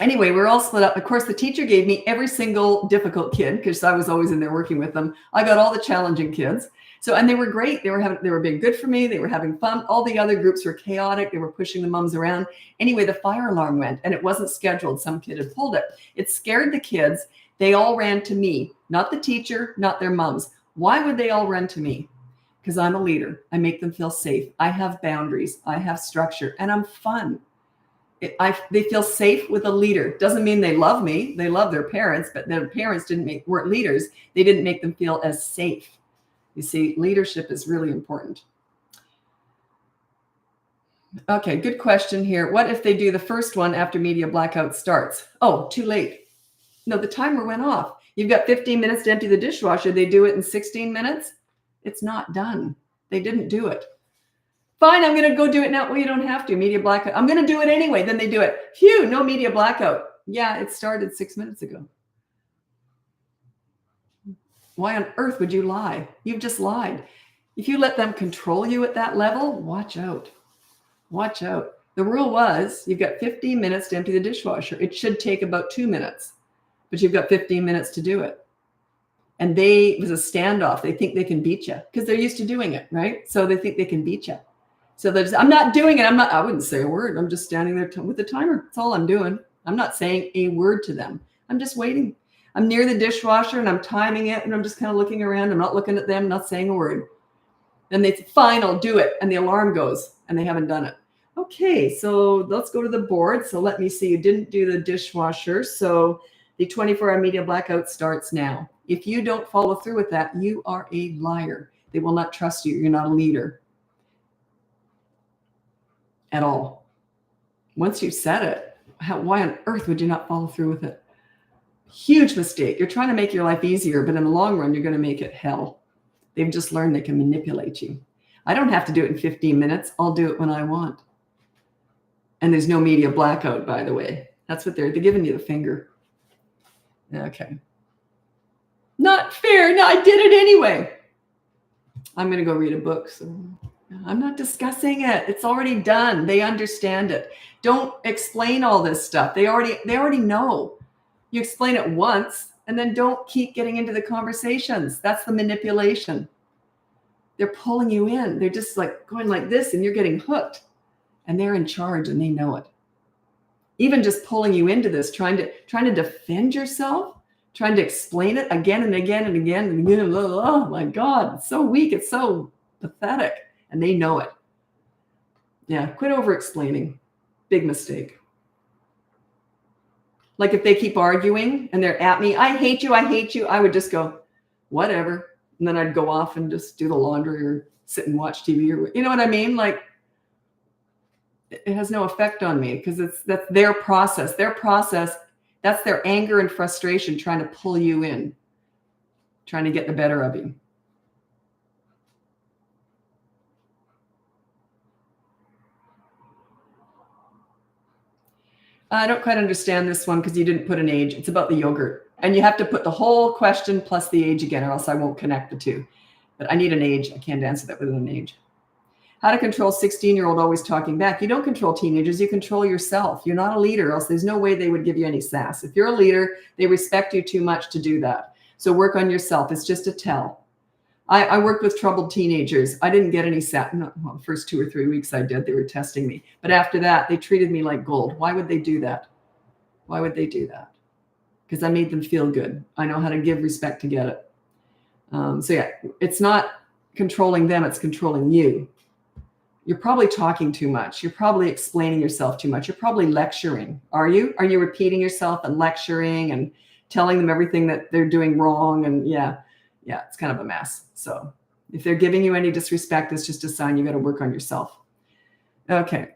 anyway, we're all split up. Of course, the teacher gave me every single difficult kid because I was always in there working with them. I got all the challenging kids. So, and they were great. They were being good for me. They were having fun. All the other groups were chaotic. They were pushing the mums around. Anyway, the fire alarm went, and it wasn't scheduled. Some kid had pulled it. It scared the kids. They all ran to me, not the teacher, not their mums. Why would they all run to me? Because I'm a leader. I make them feel safe. I have boundaries. I have structure, and I'm fun. They feel safe with a leader. Doesn't mean they love me. They love their parents, but their parents weren't leaders. They didn't make them feel as safe. You see, leadership is really important. Okay, good question here. What if they do the first one after media blackout starts? Oh, too late. No, the timer went off. You've got 15 minutes to empty the dishwasher. They do it in 16 minutes. It's not done. They didn't do it. Fine, I'm going to go do it now. Well, you don't have to. Media blackout. I'm going to do it anyway. Then they do it. Phew, no media blackout. Yeah, it started 6 minutes ago. Why on earth would you lie? You've just lied. If you let them control you at that level, watch out. Watch out. The rule was you've got 15 minutes to empty the dishwasher. It should take about 2 minutes, but you've got 15 minutes to do it. And it was a standoff. They think they can beat you because they're used to doing it, right? So they think they can beat you. So they're just, I'm not doing it. I wouldn't say a word. I'm just standing there with the timer. That's all I'm doing. I'm not saying a word to them. I'm just waiting. I'm near the dishwasher and I'm timing it and I'm just kind of looking around. I'm not looking at them, not saying a word. Then they say, fine, I'll do it. And the alarm goes and they haven't done it. Okay, so let's go to the board. So let me see. You didn't do the dishwasher. So the 24-hour media blackout starts now. If you don't follow through with that, you are a liar. They will not trust you. You're not a leader at all. Once you said it, why on earth would you not follow through with it? Huge mistake. You're trying to make your life easier, but in the long run, you're going to make it hell. They've just learned they can manipulate you. I don't have to do it in 15 minutes. I'll do it when I want. And there's no media blackout, by the way. That's what they're giving you the finger. Okay. Not fair. No, I did it anyway. I'm going to go read a book. So I'm not discussing it. It's already done. They understand it. Don't explain all this stuff. They already know. You explain it once and then don't keep getting into the conversations. That's the manipulation. They're pulling you in. They're just like going like this and you're getting hooked and they're in charge and they know it. Even just pulling you into this, trying to defend yourself, trying to explain it again and again and again and again. Oh my God, it's so weak. It's so pathetic. And they know it. Yeah, quit over explaining. Big mistake. Like if they keep arguing and they're at me, I hate you, I would just go, whatever. And then I'd go off and just do the laundry or sit and watch TV or, you know what I mean? Like it has no effect on me because that's their process. Their process, that's their anger and frustration trying to pull you in, trying to get the better of you. I don't quite understand this one because you didn't put an age. It's about the yogurt. And you have to put the whole question plus the age again, or else I won't connect the two. But I need an age. I can't answer that with an age. How to control 16-year-old always talking back. You don't control teenagers. You control yourself. You're not a leader, else there's no way they would give you any sass. If you're a leader, they respect you too much to do that. So work on yourself. It's just a tell. I worked with troubled teenagers. I didn't get any sass. No, well, the first 2 or 3 weeks I did. They were testing me. But after that, they treated me like gold. Why would they do that? Why would they do that? Because I made them feel good. I know how to give respect to get it. So yeah, it's not controlling them, it's controlling you. You're probably talking too much. You're probably explaining yourself too much. You're probably lecturing. Are you? Are you repeating yourself and lecturing and telling them everything that they're doing wrong? And yeah, it's kind of a mess. So if they're giving you any disrespect, it's just a sign you got to work on yourself. Okay.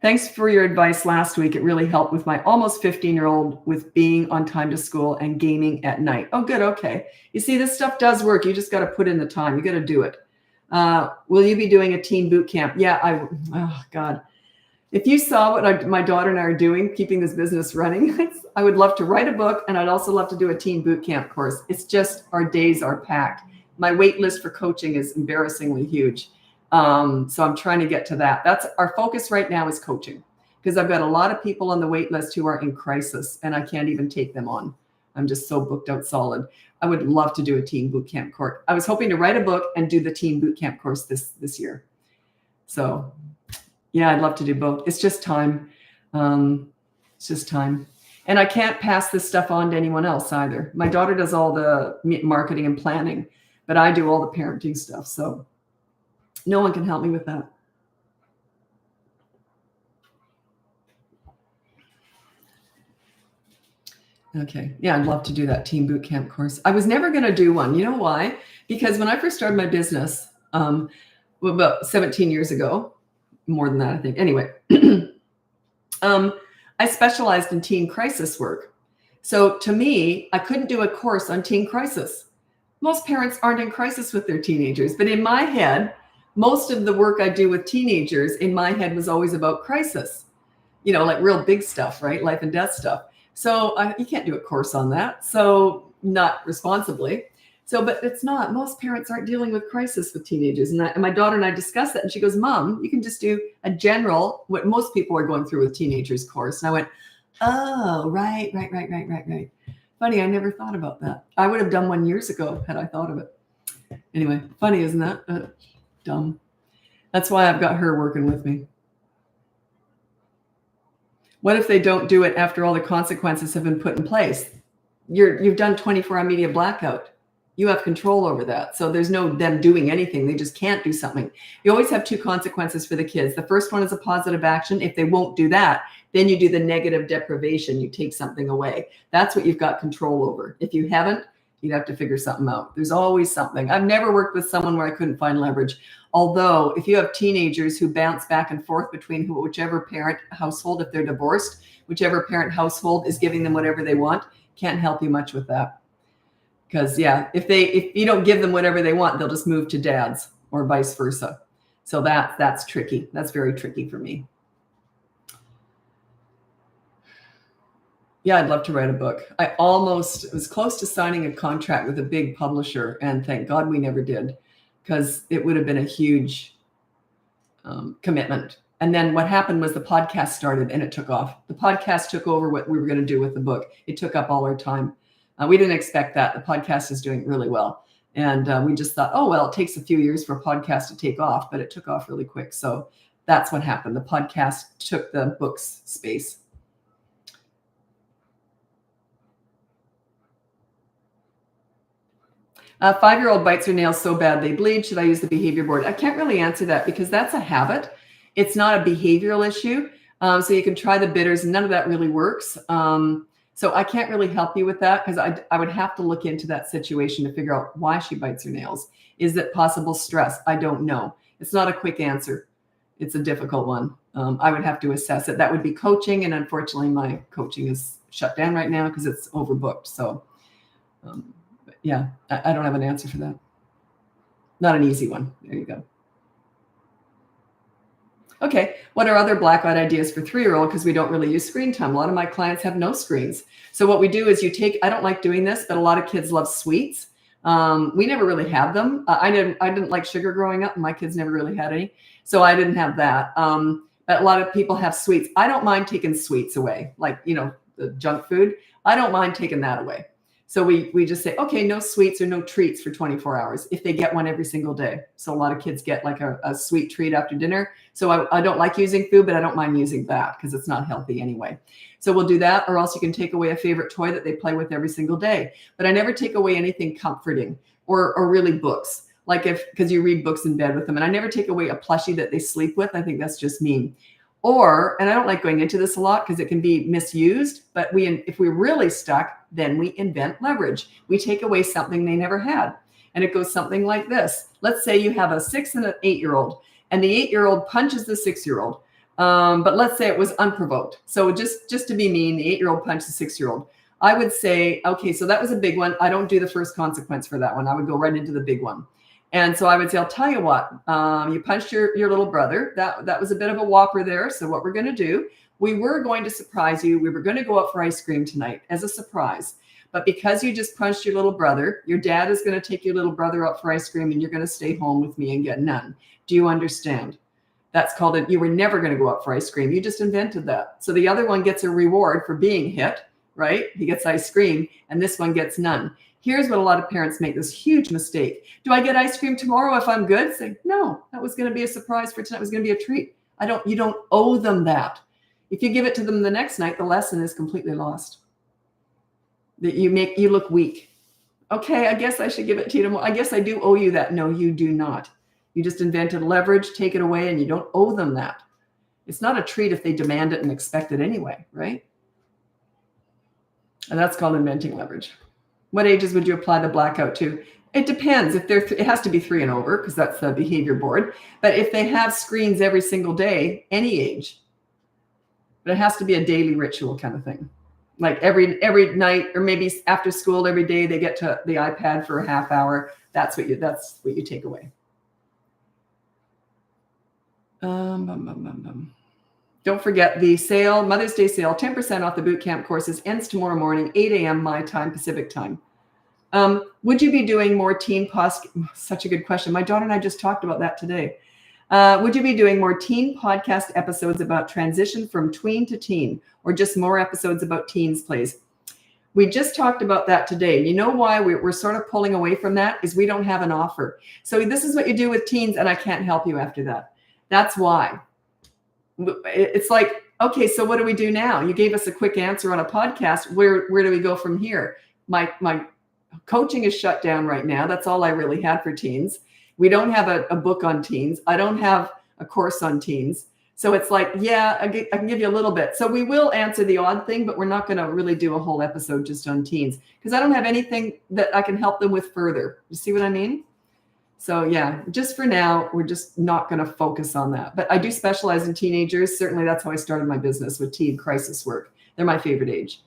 Thanks for your advice last week. It really helped with my almost 15-year-old with being on time to school and gaming at night. Oh, good. Okay. You see, this stuff does work. You just got to put in the time. You got to do it. Will you be doing a teen boot camp? Yeah, oh God. If you saw what my daughter and I are doing, keeping this business running, I would love to write a book, and I'd also love to do a teen boot camp course. It's just our days are packed. My wait list for coaching is embarrassingly huge. So I'm trying to get to that. That's our focus right now is coaching, because I've got a lot of people on the wait list who are in crisis and I can't even take them on. I'm just so booked out solid. I would love to do a teen boot camp course. I was hoping to write a book and do the teen boot camp course this year. So yeah, I'd love to do both. It's just time. It's just time. And I can't pass this stuff on to anyone else either. My daughter does all the marketing and planning, but I do all the parenting stuff. So no one can help me with that. Okay. Yeah, I'd love to do that teen boot camp course. I was never going to do one. You know why? Because when I first started my business, about 17 years ago, more than that, I think. Anyway, I specialized in teen crisis work. So to me, I couldn't do a course on teen crisis. Most parents aren't in crisis with their teenagers, but in my head, most of the work I do with teenagers in my head was always about crisis, like real big stuff, right? Life and death stuff. So you can't do a course on that. So not responsibly. So, but it's not, most parents aren't dealing with crisis with teenagers. And my daughter and I discussed that, and she goes, Mom, you can just do a general, what most people are going through with teenagers course. And I went, oh, right. Funny, I never thought about that. I would have done one years ago had I thought of it. Anyway, funny, isn't that? Dumb. That's why I've got her working with me. What if they don't do it after all the consequences have been put in place? You've done 24-hour media blackout. You have control over that. So there's no them doing anything. They just can't do something. You always have two consequences for the kids. The first one is a positive action. If they won't do that, then you do the negative deprivation. You take something away. That's what you've got control over. If you haven't, you'd have to figure something out. There's always something. I've never worked with someone where I couldn't find leverage. Although if you have teenagers who bounce back and forth between whichever parent household, if they're divorced, whichever parent household is giving them whatever they want, can't help you much with that. Because if you don't give them whatever they want, they'll just move to dad's or vice versa. So that's tricky. That's very tricky for me. Yeah, I'd love to write a book. I almost was close to signing a contract with a big publisher, and thank God we never did, because it would have been a huge commitment. And then what happened was the podcast started and it took off. The podcast took over what we were going to do with the book. It took up all our time. We didn't expect that. The podcast is doing really well. And we just thought, oh, well, it takes a few years for a podcast to take off, but it took off really quick. So that's what happened. The podcast took the book's space. A 5-year-old bites her nails so bad they bleed. Should I use the behavior board? I can't really answer that because that's a habit. It's not a behavioral issue. So you can try the bitters, and none of that really works. So I can't really help you with that because I would have to look into that situation to figure out why she bites her nails. Is it possible stress? I don't know. It's not a quick answer. It's a difficult one. I would have to assess it. That would be coaching. And unfortunately, my coaching is shut down right now because it's overbooked. So yeah, I don't have an answer for that. Not an easy one. There you go. Okay, what are other blackout ideas for 3-year-old? Because we don't really use screen time. A lot of my clients have no screens. So what we do is I don't like doing this, but a lot of kids love sweets. We never really had them. I didn't like sugar growing up. And my kids never really had any. So I didn't have that. But a lot of people have sweets. I don't mind taking sweets away, like, the junk food. I don't mind taking that away. So we just say, okay, no sweets or no treats for 24 hours if they get one every single day. So a lot of kids get like a sweet treat after dinner. So I don't like using food, but I don't mind using that because it's not healthy anyway. So we'll do that, or else you can take away a favorite toy that they play with every single day. But I never take away anything comforting or really books. Like because you read books in bed with them. And I never take away a plushie that they sleep with. I think that's just mean. Or, and I don't like going into this a lot because it can be misused, but if we're really stuck, then we invent leverage. We take away something they never had. And it goes something like this. Let's say you have a 6 and an 8-year-old, and the 8-year-old punches the 6-year-old. But let's say it was unprovoked. So just to be mean, the 8-year-old punched the 6-year-old. I would say, okay, so that was a big one. I don't do the first consequence for that one. I would go right into the big one. And so I would say, I'll tell you what, you punched your little brother. That was a bit of a whopper there. So what we're going to do, we were going to surprise you. We were going to go out for ice cream tonight as a surprise. But because you just punched your little brother, your dad is going to take your little brother out for ice cream and you're going to stay home with me and get none. Do you understand? That's called it. You were never going to go out for ice cream. You just invented that. So the other one gets a reward for being hit, right? He gets ice cream and this one gets none. Here's what a lot of parents make, this huge mistake. Do I get ice cream tomorrow if I'm good? Say, no, that was going to be a surprise for tonight. It was going to be a treat. You don't owe them that. If you give it to them the next night, the lesson is completely lost. That you look weak. Okay, I guess I should give it to you tomorrow. I guess I do owe you that. No, you do not. You just invented leverage, take it away, and you don't owe them that. It's not a treat if they demand it and expect it anyway, right? And that's called inventing leverage. What ages would you apply the blackout to? It depends. If it has to be 3 and over because that's the behavior board. But if they have screens every single day, any age. But it has to be a daily ritual kind of thing. Like every night or maybe after school every day they get to the iPad for a half hour. That's what you take away. Don't forget the sale, Mother's Day sale, 10% off the boot camp courses, ends tomorrow morning, 8 a.m. my time, Pacific time. Would you be doing more teen such a good question. My daughter and I just talked about that today. Would you be doing more teen podcast episodes about transition from tween to teen, or just more episodes about teens, please? We just talked about that today. You know why we're sort of pulling away from that is we don't have an offer. So this is what you do with teens, and I can't help you after that. That's why. It's like, okay, so what do we do now? You gave us a quick answer on a podcast. Where do we go from here? My coaching is shut down right now. That's all I really had for teens. We don't have a book on teens. I don't have a course on teens. So it's like, yeah, I can give you a little bit. So we will answer the odd thing, but we're not going to really do a whole episode just on teens because I don't have anything that I can help them with further. You see what I mean? So yeah, just for now, we're just not going to focus on that. But I do specialize in teenagers. Certainly that's how I started my business with teen crisis work. They're my favorite age.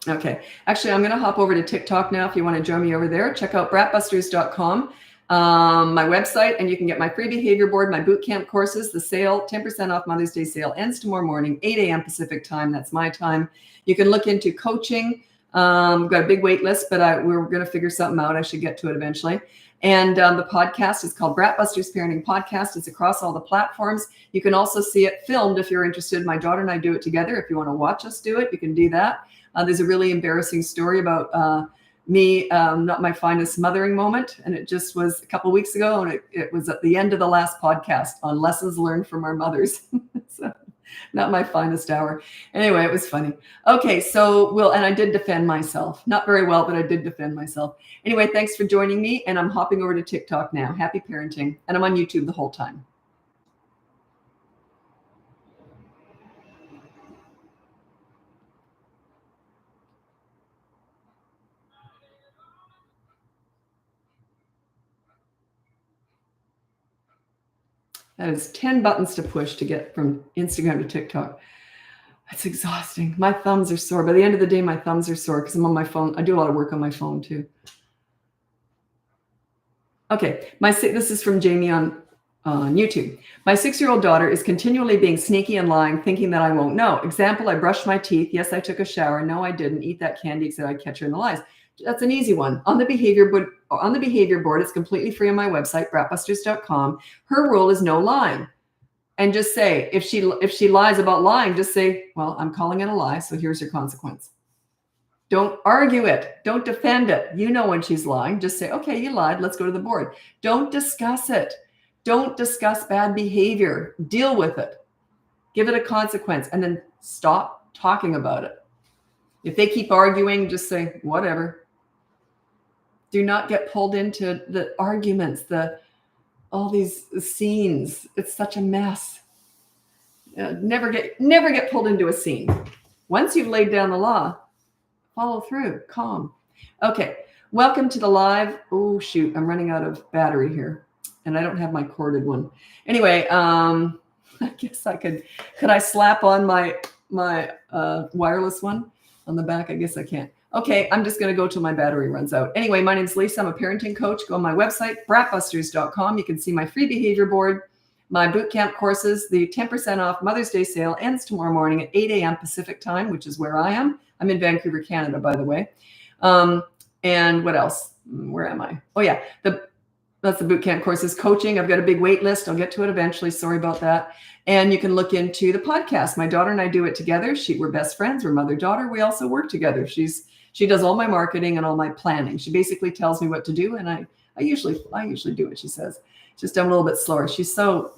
Okay. Actually, I'm going to hop over to TikTok now. If you want to join me over there, check out BratBusters.com, my website, and you can get my free behavior board, my boot camp courses, the sale, 10% off Mother's Day sale ends tomorrow morning, 8 a.m. Pacific time. That's my time. You can look into coaching. We've got a big wait list, but we're going to figure something out. I should get to it eventually. And the podcast is called BratBusters Parenting Podcast. It's across all the platforms. You can also see it filmed if you're interested. My daughter and I do it together. If you want to watch us do it, you can do that. There's a really embarrassing story about me, not my finest mothering moment. And it just was a couple of weeks ago. And it was at the end of the last podcast on lessons learned from our mothers. So, not my finest hour. Anyway, it was funny. Okay, so and I did defend myself. Not very well, but I did defend myself. Anyway, thanks for joining me. And I'm hopping over to TikTok now. Happy parenting. And I'm on YouTube the whole time. That is 10 buttons to push to get from Instagram to TikTok. That's exhausting. My thumbs are sore. By the end of the day, my thumbs are sore because I'm on my phone. I do a lot of work on my phone too. Okay, this is from Jamie on YouTube. My 6-year-old daughter is continually being sneaky and lying, thinking that I won't know. Example, I brushed my teeth. Yes, I took a shower. No, I didn't. Eat that candy because I'd catch her in the lies. That's an easy one. On the behavior board, it's completely free on my website, BratBusters.com. Her rule is no lying. And just say, if she lies about lying, just say, well, I'm calling it a lie, so here's your consequence. Don't argue it. Don't defend it. You know when she's lying. Just say, okay, you lied. Let's go to the board. Don't discuss it. Don't discuss bad behavior. Deal with it. Give it a consequence, and then stop talking about it. If they keep arguing, just say, whatever. Do not get pulled into the arguments, all these scenes. It's such a mess. Never get pulled into a scene. Once you've laid down the law, follow through, calm. Okay, welcome to the live. Oh shoot, I'm running out of battery here, and I don't have my corded one. Anyway, I guess I could I slap on my wireless one on the back? I guess I can't. Okay, I'm just going to go till my battery runs out. Anyway, my name's Lisa. I'm a parenting coach. Go on my website, BratBusters.com. You can see my free behavior board, my bootcamp courses. The 10% off Mother's Day sale ends tomorrow morning at 8 a.m. Pacific time, which is where I am. I'm in Vancouver, Canada, by the way. And what else? Where am I? Oh, yeah. That's the bootcamp courses. Coaching. I've got a big wait list. I'll get to it eventually. Sorry about that. And you can look into the podcast. My daughter and I do it together. We're best friends. We're mother-daughter. We also work together. She does all my marketing and all my planning. She basically tells me what to do, and I usually do what she says. Just I'm a little bit slower. She's so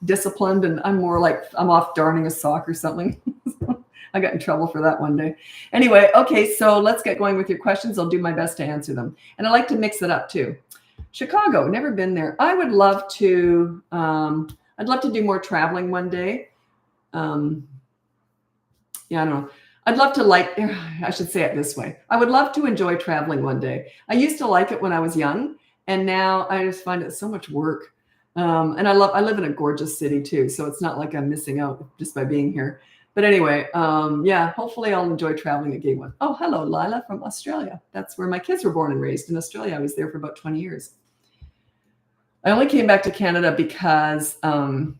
disciplined, and I'm more like I'm off darning a sock or something. I got in trouble for that one day. Anyway, okay, so let's get going with your questions. I'll do my best to answer them. And I like to mix it up too. Chicago, never been there. I would love to, I'd love to do more traveling one day. Yeah, I don't know. I'd love to I should say it this way. I would love to enjoy traveling one day. I used to like it when I was young, and now I just find it so much work. And I live in a gorgeous city too, so it's not like I'm missing out just by being here. But anyway, yeah, hopefully I'll enjoy traveling again. Oh, hello, Lila from Australia. That's where my kids were born and raised, in Australia. I was there for about 20 years. I only came back to Canada because my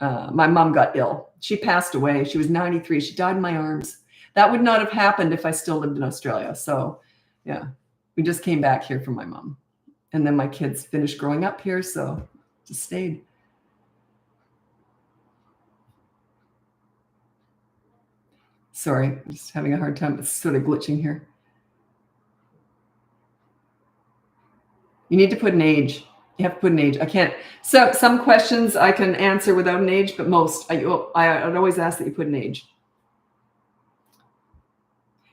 mom got ill. She passed away. She was 93. She died in my arms. That would not have happened if I still lived in Australia. So yeah, we just came back here for my mom. And then my kids finished growing up here, so just stayed. Sorry, I'm just having a hard time. It's sort of glitching here. You need to put an age. You have to put an age. I can't. So some questions I can answer without an age, but most I'd always ask that you put an age.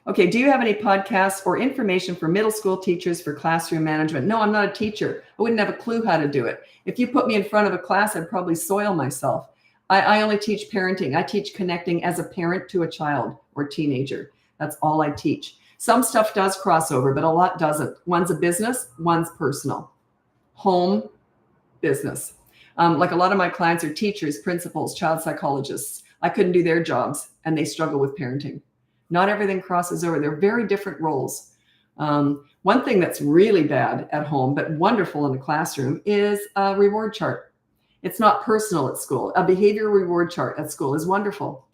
Okay, do you have any podcasts or information for middle school teachers for classroom management? No, I'm not a teacher. I wouldn't have a clue how to do it. If you put me in front of a class, I'd probably soil myself. I only teach parenting. I teach connecting as a parent to a child or teenager. That's all I teach. Some stuff does cross over, but a lot doesn't. One's a business, one's personal. Home, business. Like a lot of my clients are teachers, principals, child psychologists. I couldn't do their jobs, and they struggle with parenting. Not everything crosses over. They're very different roles. One thing that's really bad at home, but wonderful in the classroom, is a reward chart. It's not personal at school. A behavior reward chart at school is wonderful.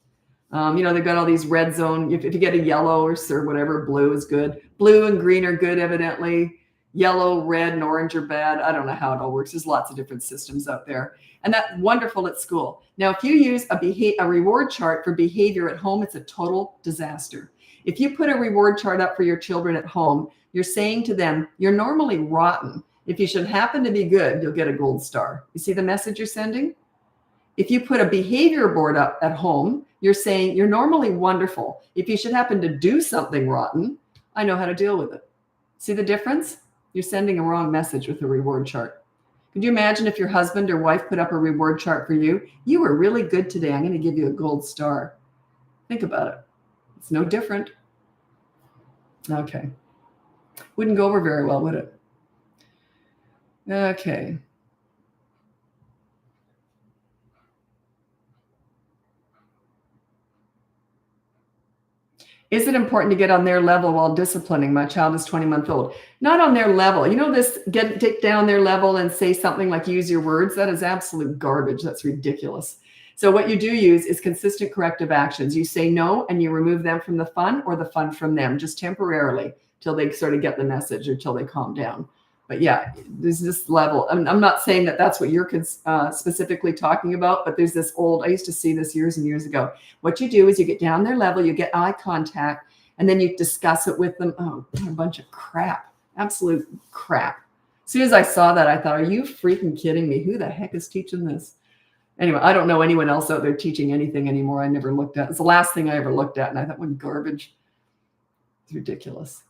They've got all these red zone. If you get a yellow or whatever, blue is good. Blue and green are good, evidently. Yellow, red, and orange are bad. I don't know how it all works. There's lots of different systems out there. And that's wonderful at school. Now, if you use a reward chart for behavior at home, it's a total disaster. If you put a reward chart up for your children at home, you're saying to them, you're normally rotten. If you should happen to be good, you'll get a gold star. You see the message you're sending? If you put a behavior board up at home, you're saying you're normally wonderful. If you should happen to do something rotten, I know how to deal with it. See the difference? You're sending a wrong message with a reward chart. Could you imagine if your husband or wife put up a reward chart for you? You were really good today. I'm going to give you a gold star. Think about it. It's no different. Okay. Wouldn't go over very well, would it? Okay. Is it important to get on their level while disciplining? My child is 20-month-old. Not on their level. Get down their level and say something like use your words. That is absolute garbage. That's ridiculous. So what you do use is consistent corrective actions. You say no and you remove them from the fun or the fun from them, just temporarily till they sort of get the message or till they calm down. But yeah, there's this level. I'm not saying that that's what you're specifically talking about, but there's this I used to see this years and years ago. What you do is you get down their level, you get eye contact, and then you discuss it with them. Oh, what a bunch of crap. Absolute crap. As soon as I saw that, I thought, are you freaking kidding me? Who the heck is teaching this? Anyway, I don't know anyone else out there teaching anything anymore. I never looked at. It's the last thing I ever looked at. And I thought, what garbage. It's ridiculous.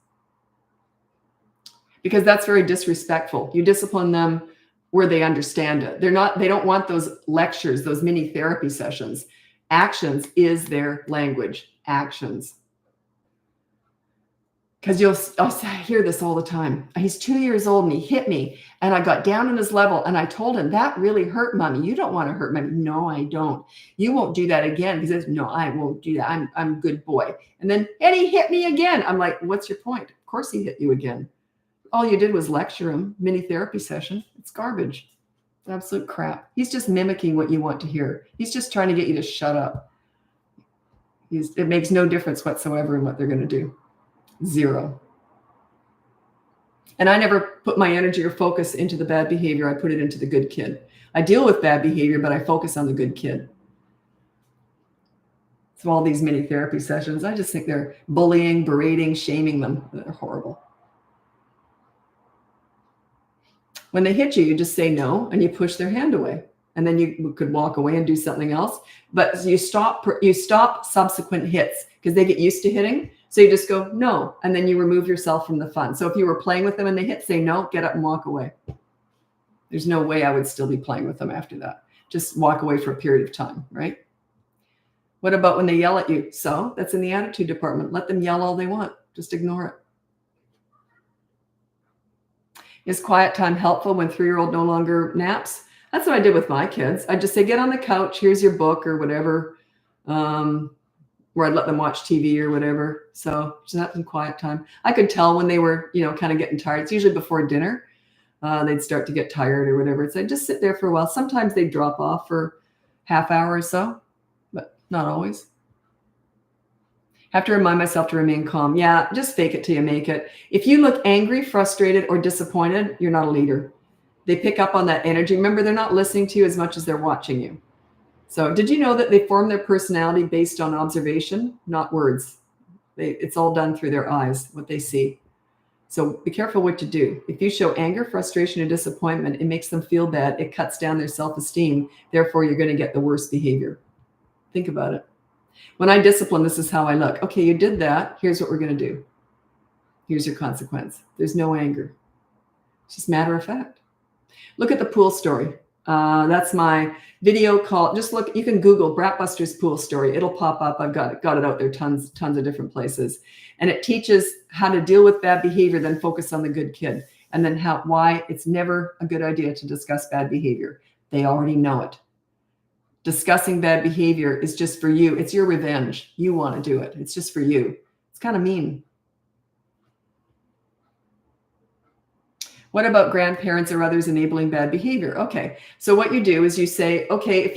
Because that's very disrespectful. You discipline them where they understand it. They don't want those lectures, those mini therapy sessions. Actions is their language. Actions. Because I'll hear this all the time. He's 2 years old and he hit me and I got down on his level and I told him, that really hurt, Mommy. You don't want to hurt Mommy. No, I don't. You won't do that again. He says, no, I won't do that. I'm a good boy. And then he hit me again. I'm like, what's your point? Of course he hit you again. All you did was lecture him, mini therapy session. It's garbage. It's absolute crap. He's just mimicking what you want to hear. He's just trying to get you to shut up. It makes no difference whatsoever in what they're going to do. Zero. And I never put my energy or focus into the bad behavior. I put it into the good kid. I deal with bad behavior, but I focus on the good kid. So all these mini therapy sessions, I just think they're bullying, berating, shaming them. They're horrible. When they hit you, you just say no and you push their hand away. And then you could walk away and do something else. But you stop subsequent hits because they get used to hitting. So you just go, no, and then you remove yourself from the fun. So if you were playing with them and they hit, say no, get up and walk away. There's no way I would still be playing with them after that. Just walk away for a period of time, right? What about when they yell at you? So that's in the attitude department. Let them yell all they want. Just ignore it. Is quiet time helpful when 3-year-old no longer naps? That's what I did with my kids. I just say, get on the couch. Here's your book or whatever. Where I'd let them watch TV or whatever. So that's in quiet time. I could tell when they were, kind of getting tired. It's usually before dinner. They'd start to get tired or whatever. So I'd just sit there for a while. Sometimes they'd drop off for half hour or so, but not always. Have to remind myself to remain calm. Yeah, just fake it till you make it. If you look angry, frustrated, or disappointed, you're not a leader. They pick up on that energy. Remember, they're not listening to you as much as they're watching you. So did you know that they form their personality based on observation, not words? It's all done through their eyes, what they see. So be careful what you do. If you show anger, frustration, or disappointment, it makes them feel bad. It cuts down their self-esteem. Therefore, you're going to get the worst behavior. Think about it. When I discipline, this is how I look. Okay, you did that. Here's what we're going to do. Here's your consequence. There's no anger. It's just matter of fact. Look at the pool story. That's my video called, just look, you can Google BratBusters pool story. It'll pop up. I've got it out there tons of different places. And it teaches how to deal with bad behavior, then focus on the good kid. And then why it's never a good idea to discuss bad behavior. They already know it. Discussing bad behavior is just for you. It's your revenge. You want to do it. It's just for you. It's kind of mean. What about grandparents or others enabling bad behavior? Okay, so what you do is you say, okay,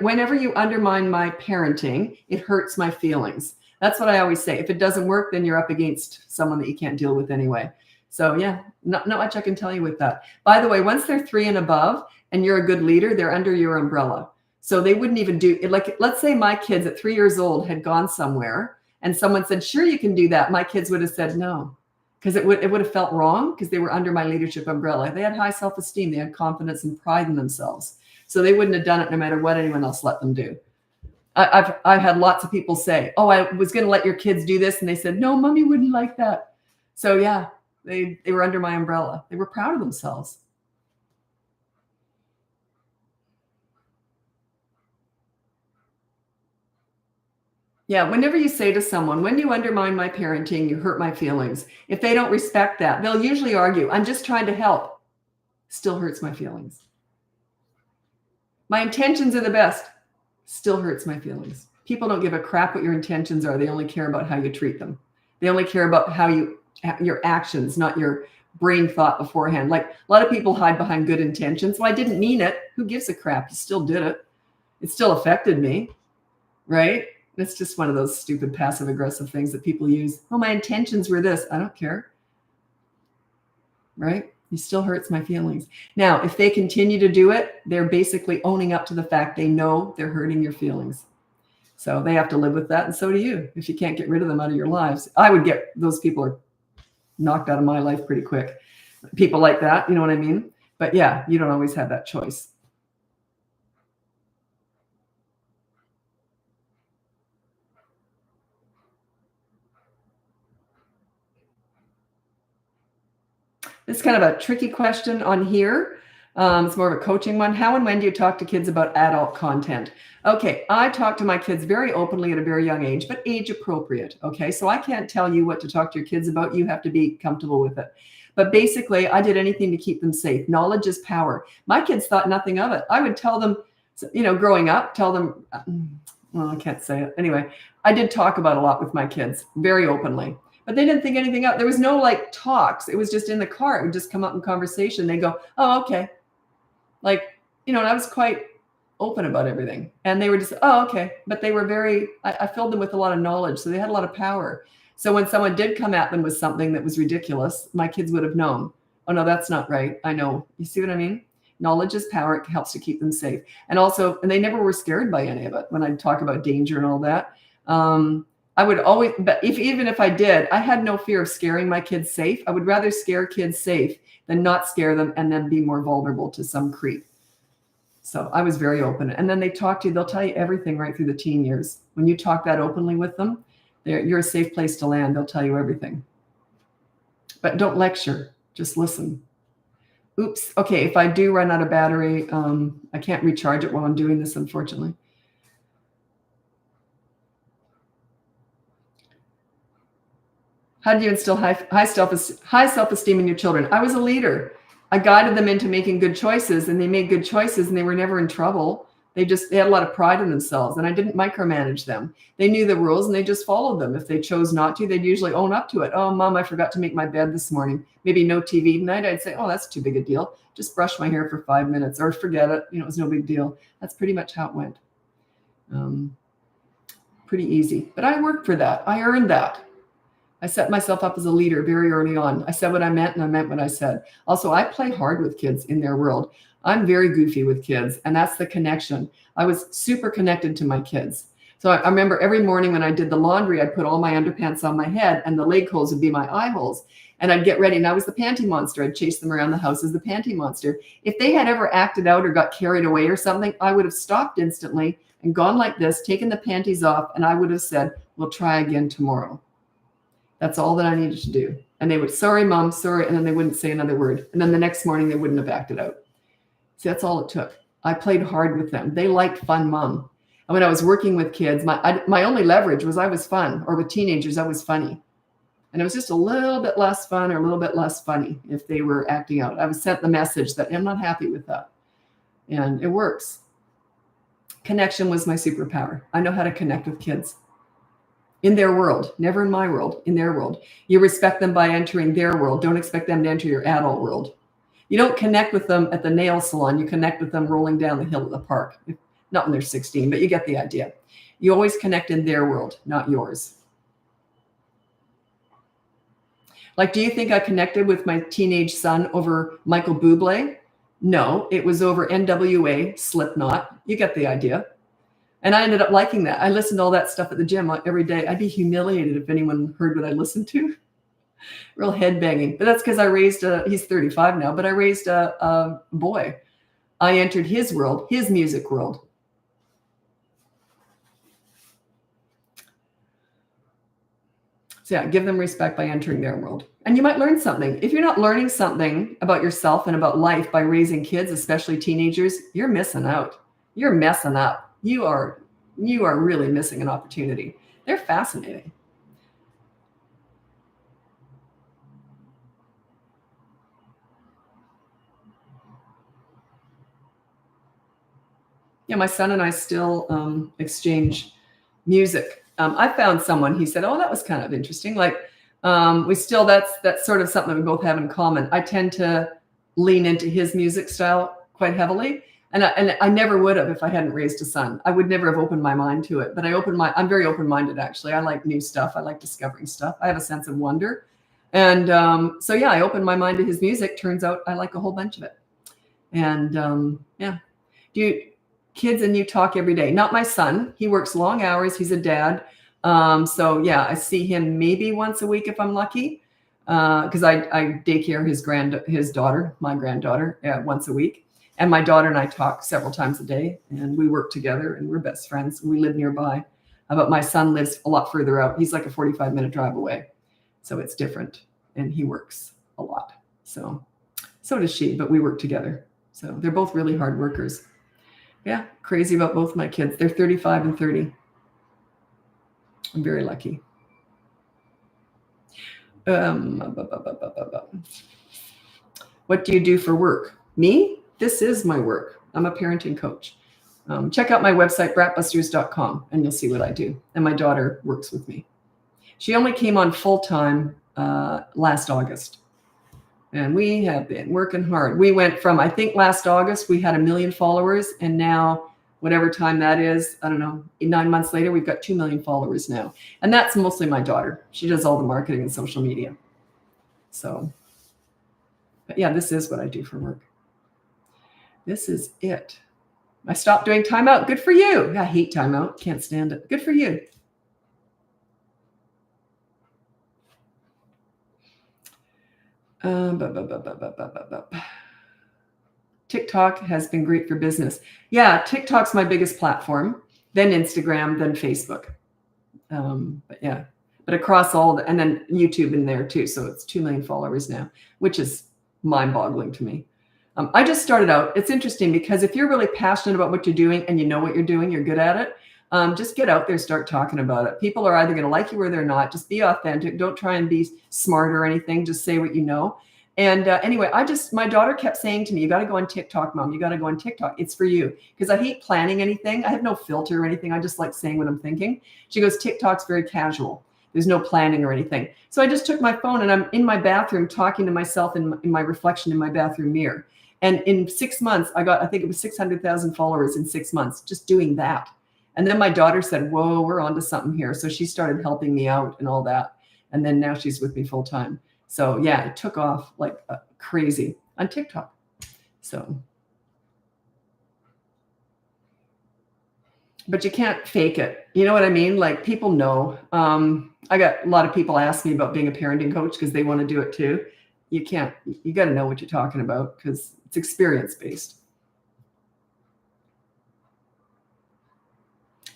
whenever you undermine my parenting, it hurts my feelings. That's what I always say. If it doesn't work, then you're up against someone that you can't deal with anyway. So yeah, not much I can tell you with that. By the way, once they're 3 and above and you're a good leader, they're under your umbrella. So they wouldn't even do it. Like, let's say my kids at 3 years old had gone somewhere and someone said, sure, you can do that. My kids would have said no. Because it would have felt wrong because they were under my leadership umbrella. They had high self-esteem. They had confidence and pride in themselves. So they wouldn't have done it no matter what anyone else let them do. I've had lots of people say, oh, I was going to let your kids do this. And they said, no, Mommy wouldn't like that. So yeah, they were under my umbrella. They were proud of themselves. Yeah, whenever you say to someone, when you undermine my parenting, you hurt my feelings. If they don't respect that, they'll usually argue, I'm just trying to help. Still hurts my feelings. My intentions are the best. Still hurts my feelings. People don't give a crap what your intentions are. They only care about how you treat them. They only care about your actions, not your brain thought beforehand. Like a lot of people hide behind good intentions. Well, I didn't mean it. Who gives a crap? You still did it. It still affected me, right? It's just one of those stupid passive aggressive things that people use. Oh, my intentions were this. I don't care. Right? He still hurts my feelings. Now, if they continue to do it, they're basically owning up to the fact they know they're hurting your feelings. So they have to live with that, and so do you. If you can't get rid of them out of your lives, I would get those people are knocked out of my life pretty quick. People like that, you know what I mean? But yeah, you don't always have that choice. This is kind of a tricky question on here. It's more of a coaching one. How and when do you talk to kids about adult content? Okay, I talk to my kids very openly at a very young age, but age appropriate. Okay, so I can't tell you what to talk to your kids about. You have to be comfortable with it. But basically, I did anything to keep them safe. Knowledge is power. My kids thought nothing of it. I would tell them, growing up, tell them, well, I can't say it. Anyway, I did talk about a lot with my kids very openly. But they didn't think anything up. There was no like talks. It was just in the car. It would just come up in conversation. They go, oh, okay. And I was quite open about everything. And they were just, oh, okay. But they were I filled them with a lot of knowledge. So they had a lot of power. So when someone did come at them with something that was ridiculous, my kids would have known, oh, no, that's not right. I know. You see what I mean? Knowledge is power. It helps to keep them safe. And they never were scared by any of it when I talk about danger and all that. I would always, but even if I did, I had no fear of scaring my kids safe. I would rather scare kids safe than not scare them and then be more vulnerable to some creep. So I was very open. And then they talk to you, they'll tell you everything right through the teen years. When you talk that openly with them, you're a safe place to land. They'll tell you everything. But don't lecture, just listen. Oops. Okay, if I do run out of battery, I can't recharge it while I'm doing this, unfortunately. How do you instill high self-esteem in your children? I was a leader. I guided them into making good choices, and they made good choices, and they were never in trouble. They had a lot of pride in themselves, and I didn't micromanage them. They knew the rules, and they just followed them. If they chose not to, they'd usually own up to it. Oh, Mom, I forgot to make my bed this morning. Maybe no TV tonight. I'd say, oh, that's too big a deal. Just brush my hair for 5 minutes, or forget it. It was no big deal. That's pretty much how it went. Pretty easy. But I worked for that. I earned that. I set myself up as a leader very early on. I said what I meant, and I meant what I said. Also, I play hard with kids in their world. I'm very goofy with kids, and that's the connection. I was super connected to my kids. So I remember every morning when I did the laundry, I'd put all my underpants on my head, and the leg holes would be my eye holes. And I'd get ready, and I was the panty monster. I'd chase them around the house as the panty monster. If they had ever acted out or got carried away or something, I would have stopped instantly and gone like this, taken the panties off, and I would have said, we'll try again tomorrow. That's all that I needed to do. And they would, sorry, Mom, sorry. And then they wouldn't say another word. And then the next morning, they wouldn't have acted out. See, that's all it took. I played hard with them. They liked fun mom. And when I was working with kids, my only leverage was I was fun. Or with teenagers, I was funny. And it was just a little bit less fun or a little bit less funny if they were acting out. I was sent the message that I'm not happy with that. And it works. Connection was my superpower. I know how to connect with kids. In their world, never in my world, in their world. You respect them by entering their world. Don't expect them to enter your adult world. You don't connect with them at the nail salon. You connect with them rolling down the hill at the park. Not when they're 16, but you get the idea. You always connect in their world, not yours. Like, do you think I connected with my teenage son over Michael Bublé? No, it was over NWA, Slipknot. You get the idea. And I ended up liking that. I listened to all that stuff at the gym every day. I'd be humiliated if anyone heard what I listened to. Real head banging. But that's because I raised he's 35 now, but I raised a boy. I entered his world, his music world. So yeah, give them respect by entering their world. And you might learn something. If you're not learning something about yourself and about life by raising kids, especially teenagers, you're missing out. You're messing up. You are really missing an opportunity. They're fascinating. Yeah, my son and I still exchange music. I found someone, he said, oh, that was kind of interesting. Like that's sort of something we both have in common. I tend to lean into his music style quite heavily. And I never would have if I hadn't raised a son. I would never have opened my mind to it. But I'm very open-minded, actually. I like new stuff. I like discovering stuff. I have a sense of wonder. And so, yeah, I opened my mind to his music. Turns out I like a whole bunch of it. And yeah. Do you kids and you talk every day? Not my son. He works long hours. He's a dad. So yeah, I see him maybe once a week if I'm lucky. Because I daycare his daughter, my granddaughter, once a week. And my daughter and I talk several times a day, and we work together, and we're best friends. We live nearby. But my son lives a lot further out. He's like a 45-minute drive away. So it's different. And he works a lot. So does she, but we work together. So they're both really hard workers. Yeah, crazy about both my kids. They're 35 and 30. I'm very lucky. What do you do for work? Me? This is my work. I'm a parenting coach. Check out my website, BratBusters.com, and you'll see what I do. And my daughter works with me. She only came on full-time last August. And we have been working hard. We went from, I think last August, we had 1 million followers. And now, whatever time that is, I don't know, 9 months later, we've got 2 million followers now. And that's mostly my daughter. She does all the marketing and social media. So, but yeah, this is what I do for work. This is it. I stopped doing timeout. Good for you. I hate timeout. Can't stand it. Good for you. TikTok has been great for business. Yeah, TikTok's my biggest platform, then Instagram, then Facebook. But across all and then YouTube in there too. So it's 2 million followers now, which is mind-boggling to me. I just started out. It's interesting because if you're really passionate about what you're doing and you know what you're doing, you're good at it. Just get out there, start talking about it. People are either going to like you or they're not. Just be authentic. Don't try and be smart or anything. Just say what you know. And anyway, my daughter kept saying to me, you got to go on TikTok, Mom. You got to go on TikTok. It's for you. Because I hate planning anything. I have no filter or anything. I just like saying what I'm thinking. She goes, TikTok's very casual. There's no planning or anything. So I just took my phone and I'm in my bathroom talking to myself in my reflection in my bathroom mirror. And in 6 months, I think it was 600,000 followers in 6 months, just doing that. And then my daughter said, whoa, we're onto something here. So she started helping me out and all that. And then now she's with me full time. So yeah, it took off like crazy on TikTok. So, but you can't fake it. You know what I mean? Like people know. I got a lot of people ask me about being a parenting coach because they want to do it too. You got to know what you're talking about because it's experience-based.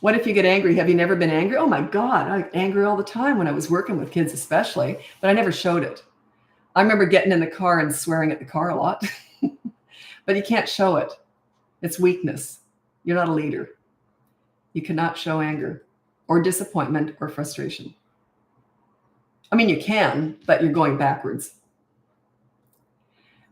What if you get angry? Have you never been angry? Oh my God, I get angry all the time when I was working with kids especially, but I never showed it. I remember getting in the car and swearing at the car a lot, but you can't show it. It's weakness. You're not a leader. You cannot show anger or disappointment or frustration. I mean, you can, but you're going backwards.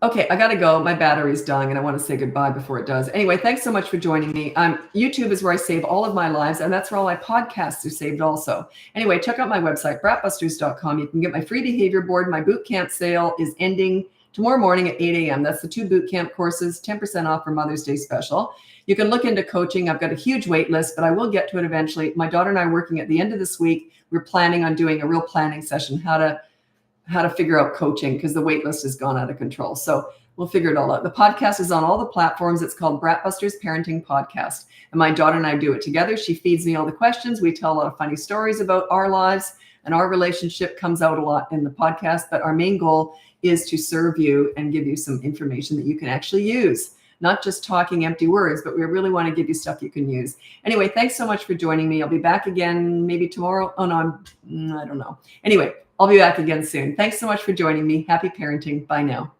Okay, I got to go. My battery's dying and I want to say goodbye before it does. Anyway, thanks so much for joining me. YouTube is where I save all of my lives, and that's where all my podcasts are saved also. Anyway, check out my website, BratBusters.com. You can get my free behavior board. My boot camp sale is ending tomorrow morning at 8 a.m. That's the 2 boot camp courses, 10% off for Mother's Day special. You can look into coaching. I've got a huge wait list, but I will get to it eventually. My daughter and I are working at the end of this week. We're planning on doing a real planning session, how to figure out coaching because the wait list has gone out of control. So we'll figure it all out. The podcast is on all the platforms. It's called BratBusters Parenting Podcast. And my daughter and I do it together. She feeds me all the questions. We tell a lot of funny stories about our lives, and our relationship comes out a lot in the podcast. But our main goal is to serve you and give you some information that you can actually use. Not just talking empty words, but we really want to give you stuff you can use. Anyway, thanks so much for joining me. I'll be back again maybe tomorrow. Oh, no, I don't know. Anyway, I'll be back again soon. Thanks so much for joining me. Happy parenting. Bye now.